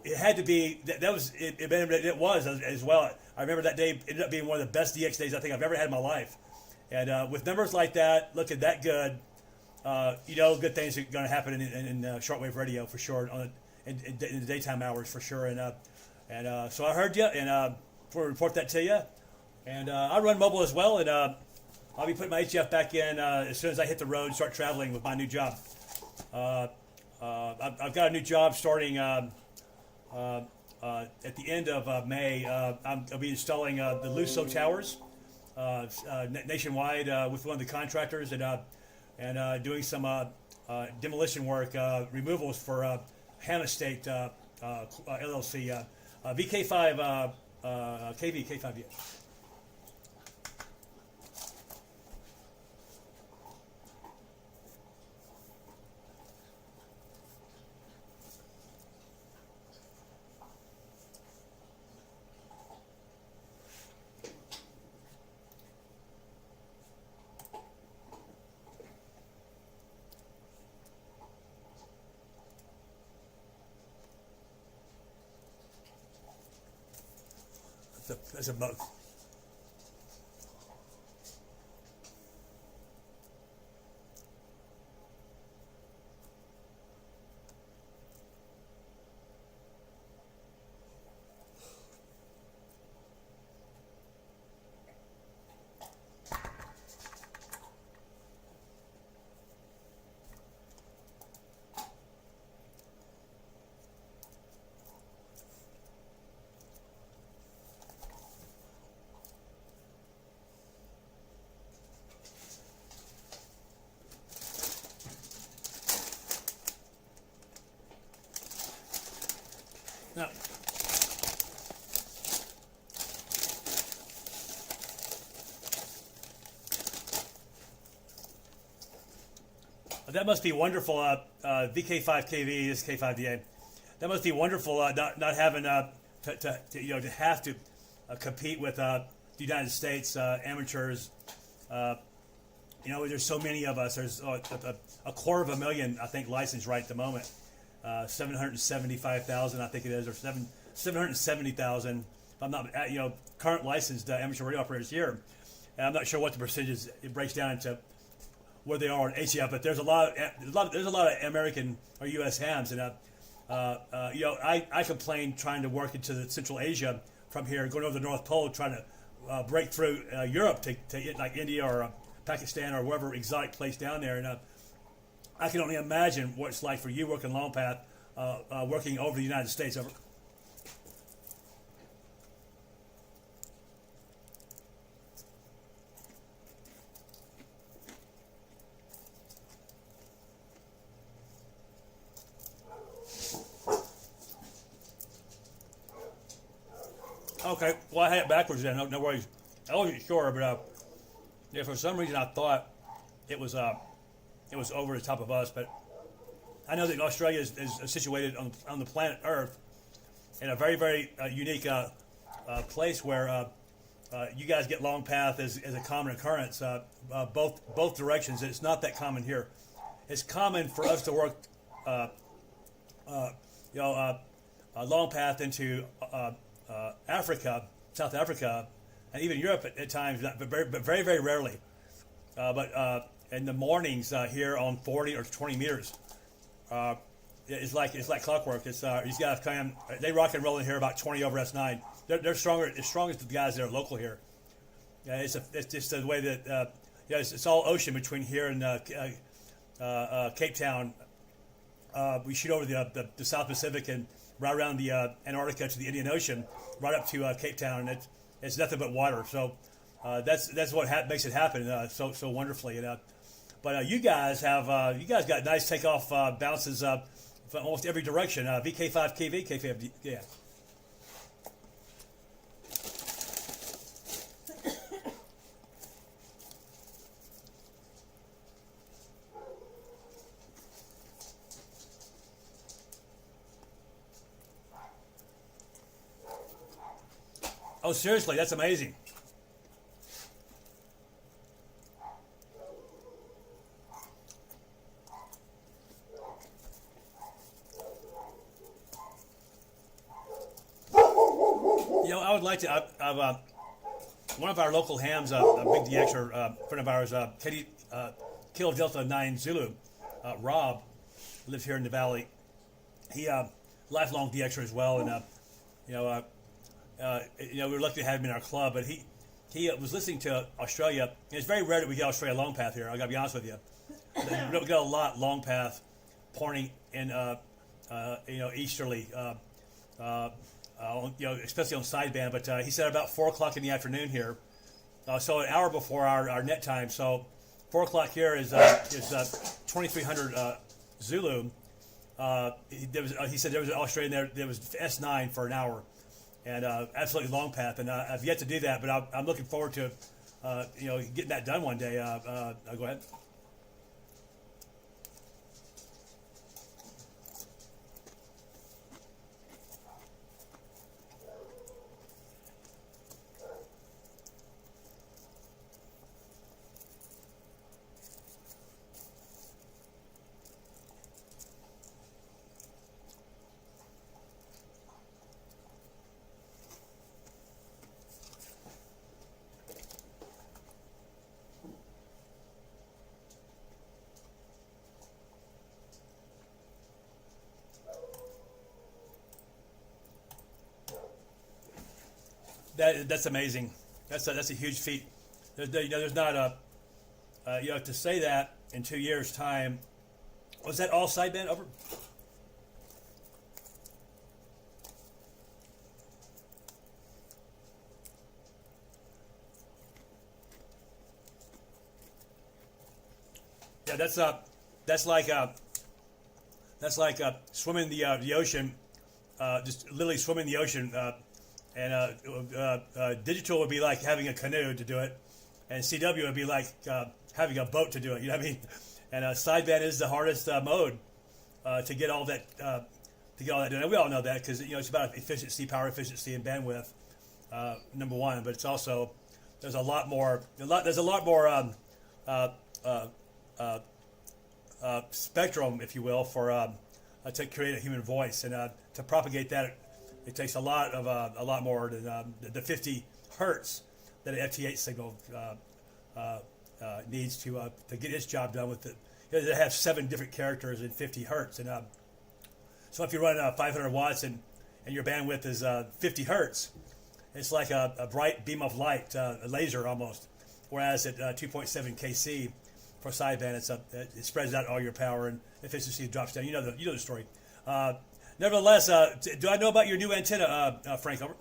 S1: it had to be that was it was as well. I remember that day ended up being one of the best DX days I think I've ever had in my life, and with numbers like that, looking that good, good things are going to happen in shortwave radio for sure, in the daytime hours for sure, and so I heard you, and we'll report that to you, and I run mobile as well, and I'll be putting my HF back in as soon as I hit the road and start traveling with my new job. I've got a new job starting at the end of May. I'll be installing the Luso towers nationwide with one of the contractors, and doing some demolition work, removals for Hannah State LLC, VK5 KV K5. Yeah. That's a bug. No. That must be wonderful. VK5KV is K5DA. That must be wonderful. Not having to have to compete with the United States amateurs. There's so many of us. There's a 250,000, I think, licensed right at the moment. 775,000, I think it is, or 770,000. I'm not, current licensed amateur radio operators here. And I'm not sure what the percentage it breaks down into where they are on HF, but there's a lot of American or U.S. hams, and I complain trying to work into the Central Asia from here, going over the North Pole, trying to break through Europe to like India or Pakistan or wherever exotic place down there, and I can only imagine what it's like for you working long path, working over the United States. Over. Okay, well I had it backwards then. No worries. I wasn't sure, but for some reason I thought it was over the top of us, but I know that Australia is situated on the planet Earth in a very, very unique place where you guys get long path as a common occurrence, both directions. It's not that common here. It's common for us to work, long path into Africa, South Africa, and even Europe at times, but very, very rarely. But in the mornings here on 40 or 20 meters. It's like clockwork. It's he's got a kind of, they rock and roll in here about 20 over S9. They're stronger as strong as the guys that are local here. It's just the way that it's all ocean between here and Cape Town. We shoot over the South Pacific and right around the Antarctica to the Indian Ocean, right up to Cape Town, and it's nothing but water. So that's what makes it happen so wonderfully. But you guys got nice takeoff bounces from almost every direction. VK5 KV, K5, yeah. Oh, seriously, that's amazing. I would like to. One of our local hams, a big DXer, friend of ours, Kilo Delta 9 Zulu, Rob, lives here in the valley. He lifelong DXer as well, and we were lucky to have him in our club. But he was listening to Australia. And it's very rare that we get Australia long path here. I got to be honest with you. We don't get a lot long path, pointing in easterly. Especially on sideband, but he said about 4 o'clock in the afternoon here, so an hour before our net time. So 4 o'clock here is 2300 Zulu. He said there was an Australian there was S9 for an hour, and absolutely long path. And I've yet to do that, but I'm looking forward to getting that done one day. Go ahead. That's amazing. That's a huge feat. There's not a to say that in 2 years' time. Was that all sideband over? Yeah, that's like swimming the ocean, just literally swimming the ocean. And digital would be like having a canoe to do it, and CW would be like having a boat to do it. You know what I mean? And sideband is the hardest mode to get all that done. And we all know that because it's about efficiency, power efficiency, and bandwidth. Number one, but it's also there's a lot more spectrum, if you will, for to create a human voice and to propagate that. It takes a lot more than the 50 hertz that an FT8 signal needs to get its job done with it. They have 7 different characters in 50 hertz, and so if you run 500 watts and your bandwidth is 50 hertz, it's like a bright beam of light, a laser almost. Whereas at 2.7 kc for sideband, it spreads out all your power and efficiency drops down. You know the story. Nevertheless, do I know about your new antenna, Frank? Over.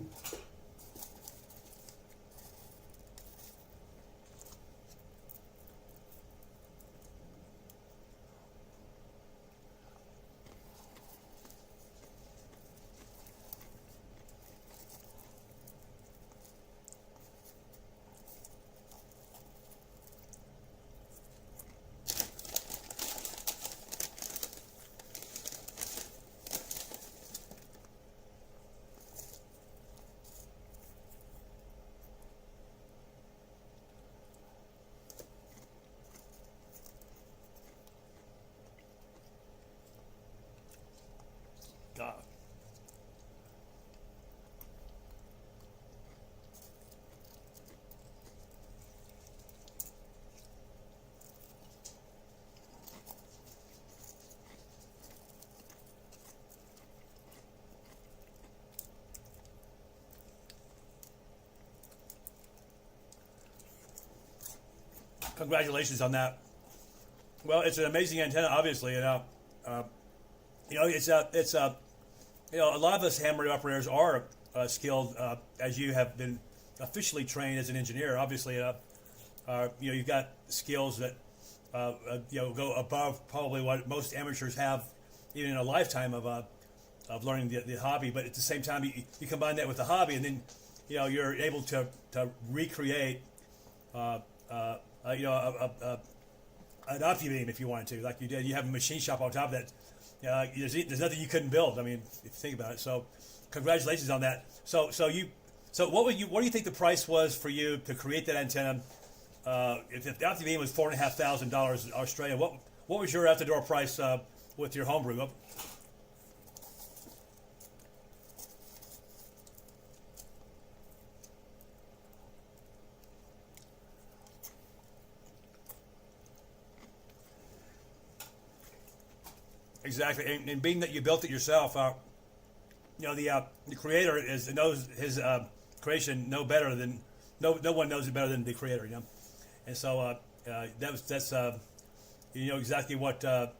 S1: congratulations on that. Well, it's an amazing antenna, obviously, and it's a lot of us ham radio operators are skilled, as you have been officially trained as an engineer. Obviously, you've got skills that go above probably what most amateurs have, even in a lifetime of learning the hobby. But at the same time, you combine that with the hobby, and then you're able to recreate an OptiBeam if you wanted to, like you did. You have a machine shop on top of that. There's nothing you couldn't build. I mean, if you think about it. So, congratulations on that. So what do you think the price was for you to create that antenna? If the OptiBeam was $4,500 Australian, what was your out the door price with your homebrew? Exactly, and being that you built it yourself, the creator knows his creation no one knows it better than the creator, and so that's you know exactly what to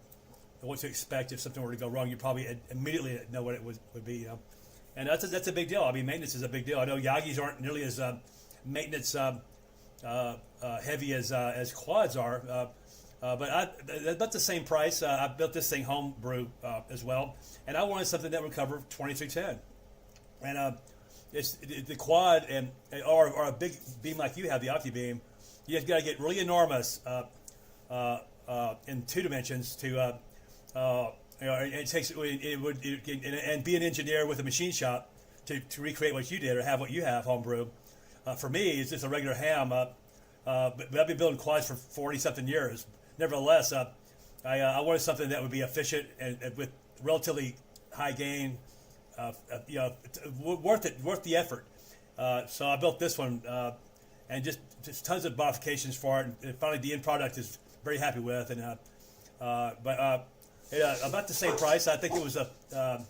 S1: expect if something were to go wrong. You probably immediately know what it would be, and that's a big deal. I mean, maintenance is a big deal. I know Yagis aren't nearly as maintenance heavy as quads are. But about the same price. I built this thing homebrew as well, and I wanted something that would cover 2310. And it's the quad or a big beam like you have, the OptiBeam. You got to get really enormous in 2 dimensions to it takes and be an engineer with a machine shop to recreate what you did or have what you have homebrew. For me, it's just a regular ham. But I've been building quads for 40-something years. Nevertheless, I wanted something that would be efficient and with relatively high gain, worth the effort. So I built this one, and just tons of modifications for it. And finally, the end product is very happy with. And about the same price. I think it was I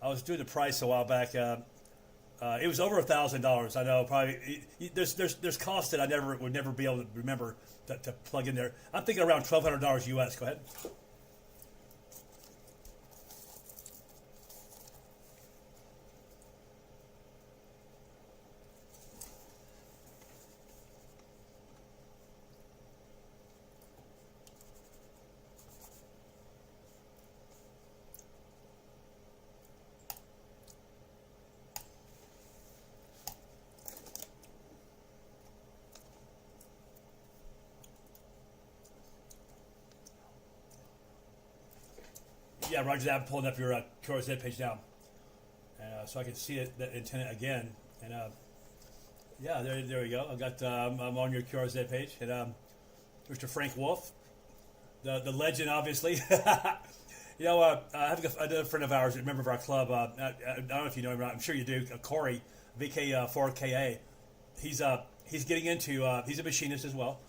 S1: was doing the price a while back. It was over $1,000. I know probably there's costs that I would never be able to remember to plug in there. I'm thinking around $1,200 US. Go ahead. Yeah, Roger that. I'm pulling up your QRZ page now, so I can see that antenna again. And yeah, there we go. I got I'm on your QRZ page, and Mr. Frank Wolf, the legend, obviously. I have another friend of ours, a member of our club. I don't know if you know him. I'm sure you do. Corey, VK4KA. He's getting into. He's a machinist as well,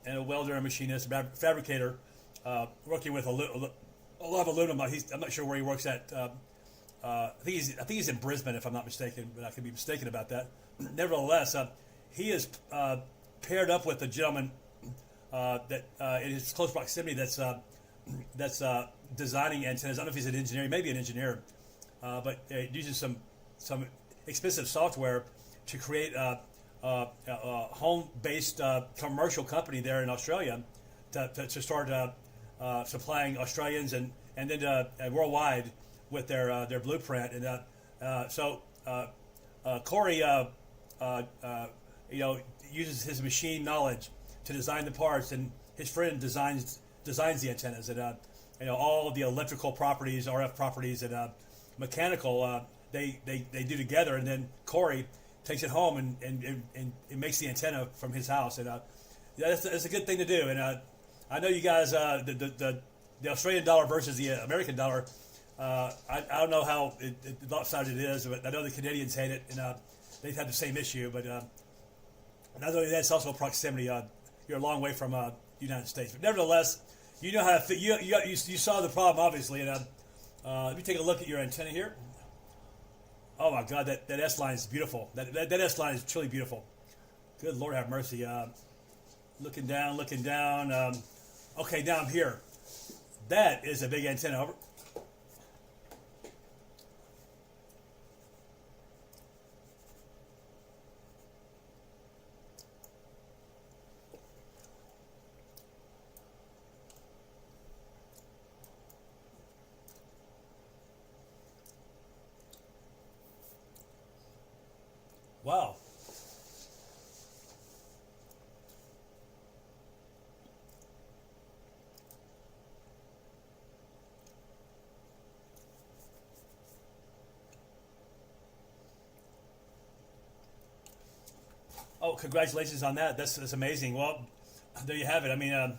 S1: and a welder, and machinist, fabricator, working with a lot of aluminum. I'm not sure where he works at. I think he's in Brisbane, if I'm not mistaken, but I could be mistaken about that. Nevertheless, he is paired up with a gentleman that in his close proximity that's designing antennas. I don't know if he's an engineer. He may be an engineer, but using some expensive software to create a home-based commercial company there in Australia to start supplying Australians and then worldwide with their blueprint. And so Corey uses his machine knowledge to design the parts, and his friend designs the antennas, and all the electrical properties, RF properties, and mechanical they do together, and then Corey takes it home and makes the antenna from his house, and that's a good thing to do. And I know you guys, the Australian dollar versus the American dollar, I don't know how lopsided it is, but I know the Canadians hate it, and they've had the same issue. But not only that, it's also proximity. You're a long way from the United States. But nevertheless, you know how to fit. You saw the problem, obviously. And let me take a look at your antenna here. Oh, my God, that S line is beautiful. That S line is truly beautiful. Good Lord have mercy. Looking down, looking down. Okay, down here. That is a big antenna. Over. Wow. Oh, congratulations on that. That's amazing. Well, there you have it. I mean,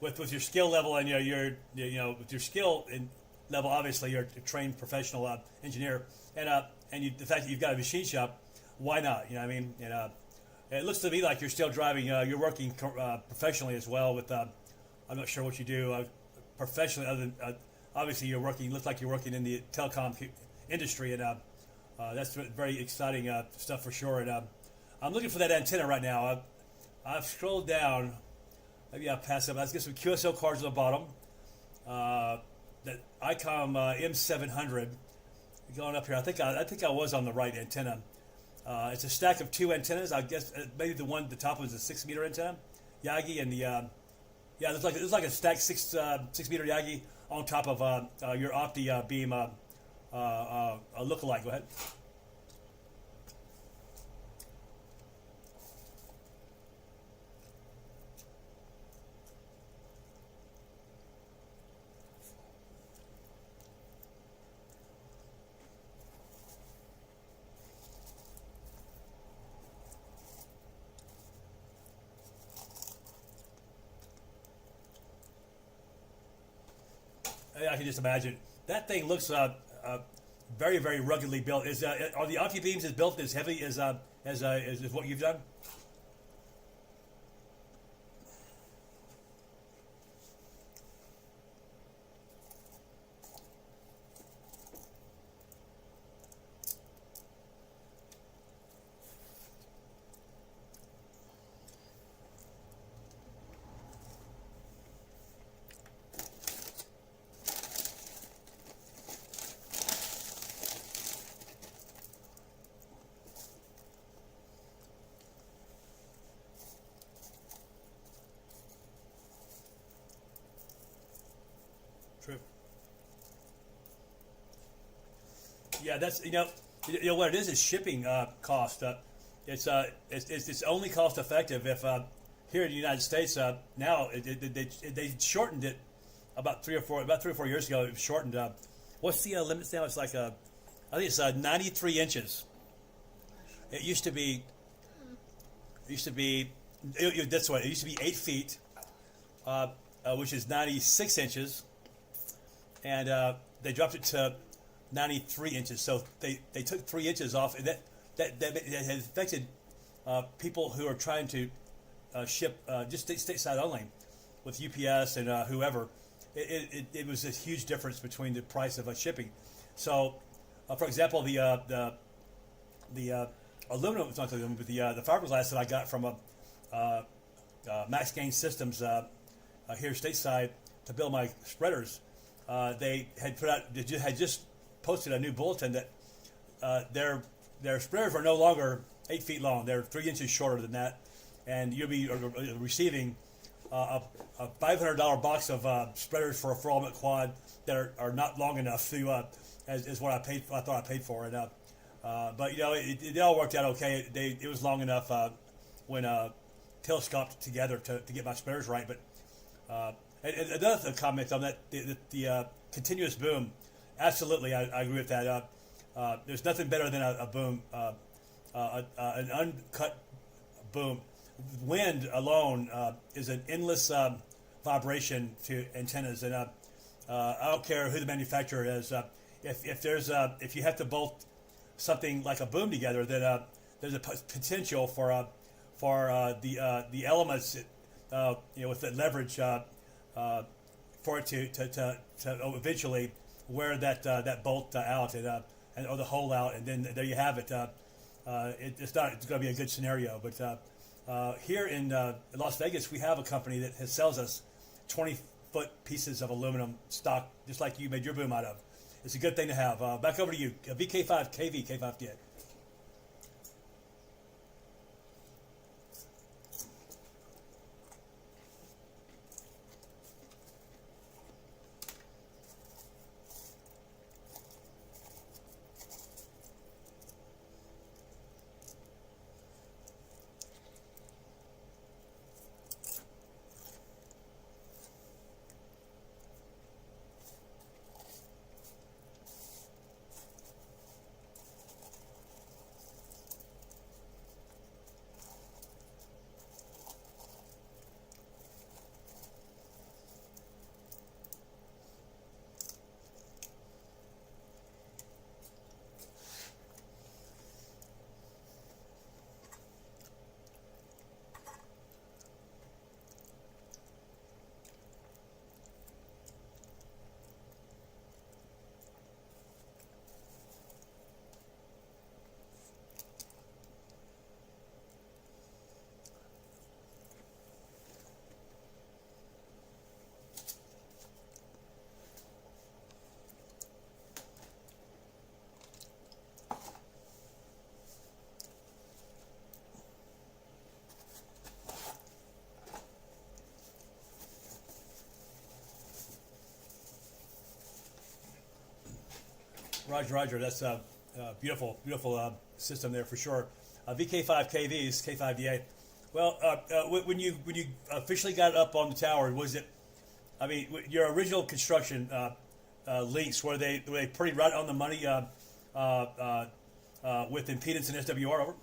S1: with your skill level and with your skill and level, obviously you're a trained professional engineer, and the fact that you've got a machine shop, why not? You know, what I mean, and it looks to me like you're still driving. You're working professionally as well. With I'm not sure what you do professionally, other than obviously you're working. Looks like you're working in the telecom industry, and that's very exciting stuff for sure. And I'm looking for that antenna right now. I've scrolled down. Maybe I'll pass it. Let's get some QSL cards on the bottom. That ICOM M700 going up here. I think I was on the right antenna. It's a stack of two antennas. I guess maybe the one at the top was a 6 meter antenna, Yagi, and the it's like a stacked 6 meter Yagi on top of your Opti beam lookalike. Go ahead. I can just imagine that thing looks very, very ruggedly built. Are the Opti beams as built as heavy as what you've done? True. Yeah, that's you know what it is shipping cost. It's only cost effective if here in the United States now they shortened it about 3 or 4 years ago. It was shortened. What's the limits now? It's like I think it's 93 inches. It used to be. That's what it used to be 8 feet, which is 96 inches. And they dropped it to 93 inches. So they took 3 inches off, and that has affected people who are trying to ship just stateside only with UPS and whoever. It was a huge difference between the price of shipping. So, for example, the aluminum, it's not the aluminum, but the fiberglass that I got from Max Gain Systems here stateside to build my spreaders. They had just posted a new bulletin that their spreaders are no longer 8 feet long. They're 3 inches shorter than that, and you'll be receiving a $500 box of spreaders for a Element quad that are not long enough to as what I thought I paid for. And but it all worked out okay. It was long enough when telescoped together to get my spreaders right, but. And another comment on that, the continuous boom, absolutely, I agree with that. There's nothing better than a boom, an uncut boom. Wind alone is an endless vibration to antennas, and I don't care who the manufacturer is. If you have to bolt something like a boom together, then there's a potential for the elements, with the leverage. For it to eventually wear that bolt out or the hole out, and then there you have it. It's going to be a good scenario, but Here in Las Vegas, we have a company that sells us 20-foot pieces of aluminum stock, just like you made your boom out of. It's a good thing to have. Back over to you, VK5 KV K5 Kid. Roger. That's a beautiful system there for sure. VK5 KVs, K5DA. Well, when you officially got it up on the tower, was it? I mean, your original construction links were they pretty right on the money with impedance and SWR? Over.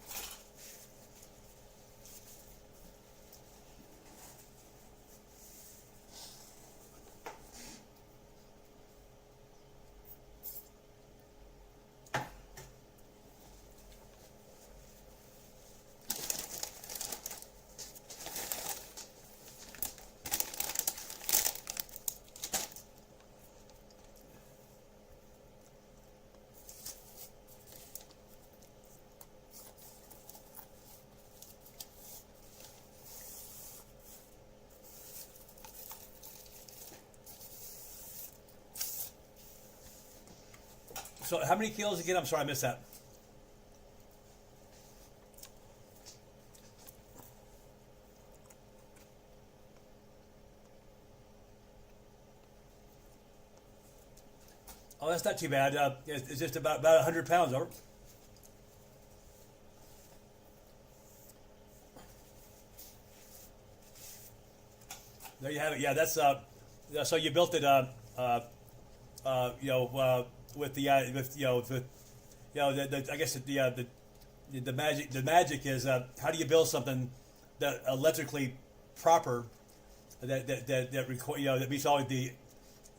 S1: So how many kilos again? I'm sorry, I missed that. Oh, that's not too bad. It's just about 100 pounds, over. There you have it. Yeah, that's so you built it. With the I guess the magic is how do you build something that electrically proper that meets all the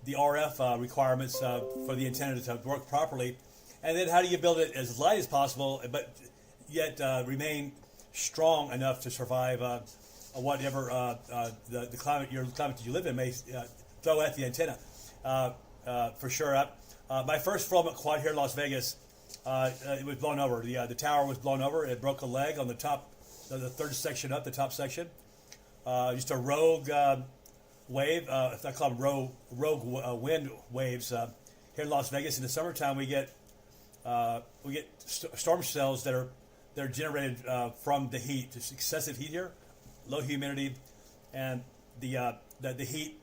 S1: RF requirements for the antenna to work properly, and then how do you build it as light as possible but yet remain strong enough to survive whatever the climate that you live in may throw at the antenna. For sure. My first filament quad here in Las Vegas, it was blown over. The tower was blown over. It broke a leg on the top, the third section up, the top section. Just a rogue wave. I call them rogue wind waves. Here in Las Vegas in the summertime, we get storm cells that are generated from the heat. Just excessive heat here, low humidity, and the heat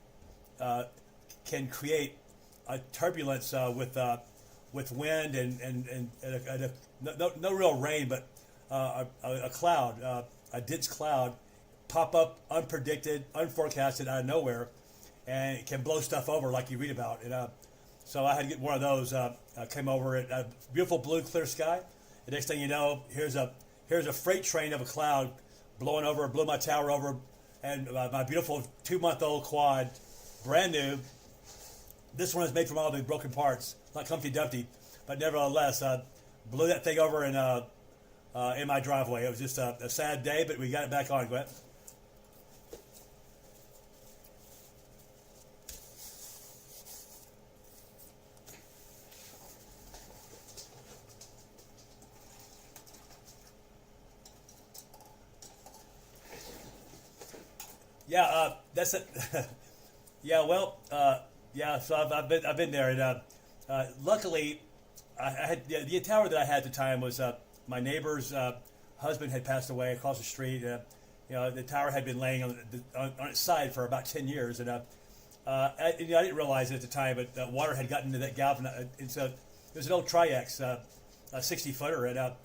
S1: can create a turbulence with wind and no real rain, but a cloud, a dense cloud, pop up unpredicted, unforecasted out of nowhere, and it can blow stuff over like you read about. And so I had to get one of those. Came over at a beautiful blue clear sky. The next thing you know, here's a freight train of a cloud blowing over, blew my tower over, and my beautiful 2-month-old quad, brand new. This one is made from all the broken parts, not Humpty Dumpty, but nevertheless, blew that thing over in my driveway. It was just a sad day, but we got it back on. Go ahead. Yeah, that's it. Yeah, well, yeah. So I've been there, and luckily, I had the tower that I had at the time was my neighbor's husband had passed away across the street. You know, the tower had been laying on its side for about 10 years, and I didn't realize it at the time, but water had gotten into that galvan. And so it was an old Tri-X, a 60-footer, and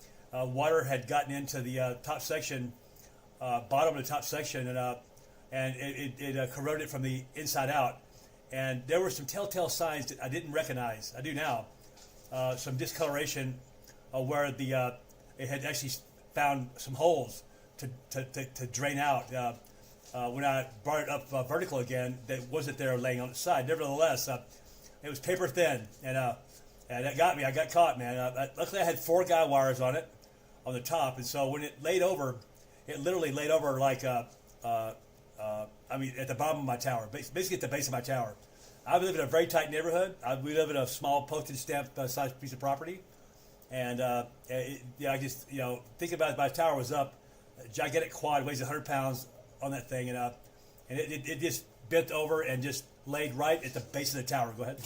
S1: water had gotten into the top section, bottom of the top section, and it corroded it from the inside out. And there were some telltale signs that I didn't recognize. I do now. Some discoloration where it had actually found some holes to drain out. When I brought it up vertical again, that wasn't there laying on its side. Nevertheless, it was paper thin, and that got me. I got caught, man. Luckily, I had 4 guy wires on it, on the top, and so when it laid over, it literally laid over like I mean, at the bottom of my tower, basically at the base of my tower. I live in a very tight neighborhood. We live in a small postage stamp sized piece of property, and I just thinking about it, my tower was up. A gigantic quad weighs 100 pounds on that thing, and it just bent over and just laid right at the base of the tower. Go ahead.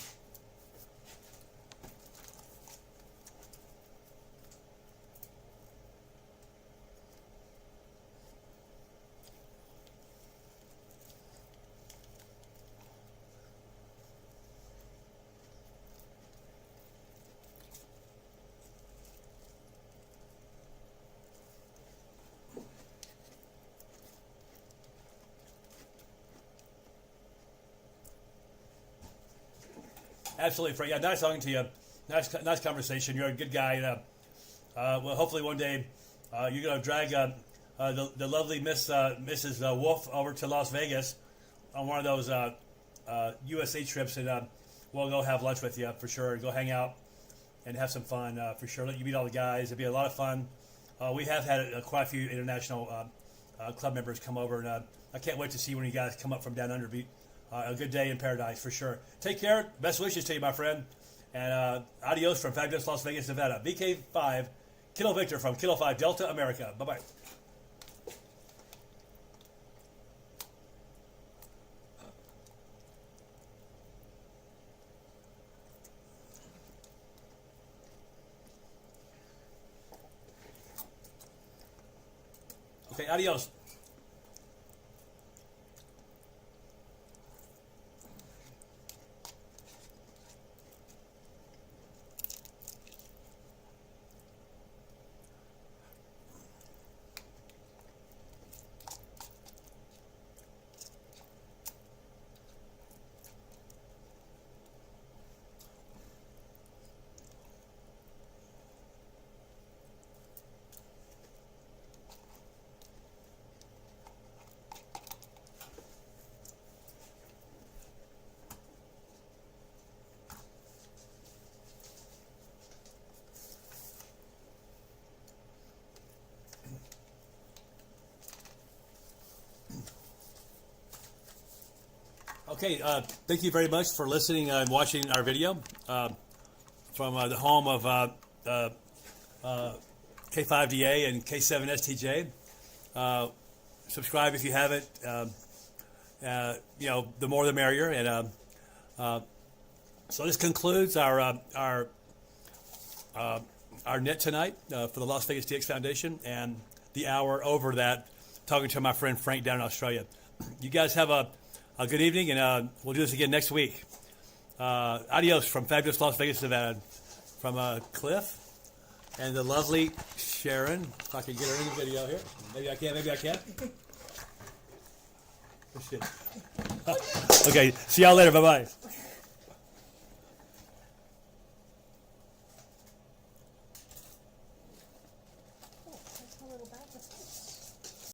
S1: Absolutely, Frank. Yeah, nice talking to you. Nice conversation. You're a good guy. Well, hopefully one day you're going to drag the lovely Mrs. Wolf over to Las Vegas on one of those USA trips, and we'll go have lunch with you for sure. Go hang out and have some fun for sure. Let you meet all the guys. It'll be a lot of fun. We have had quite a few international club members come over, and I can't wait to see when you guys come up from down under. A good day in paradise for sure. Take care. Best wishes to you, my friend. And adios from fabulous Las Vegas, Nevada. VK5, Kilo Victor from Kilo 5 Delta, America. Bye-bye. Okay, adios. Okay, thank you very much for listening and watching our video from the home of K5DA and K7STJ. Subscribe if you haven't. The more the merrier. And so this concludes our net tonight for the Las Vegas TX Foundation, and the hour over that, talking to my friend Frank down in Australia. You guys have a good evening, and we'll do this again next week. Adios from fabulous Las Vegas, Nevada. From Cliff and the lovely Sharon. If I can get her in the video here. Maybe I can, maybe I can't. Oh, shit. Okay, see y'all later. Bye-bye.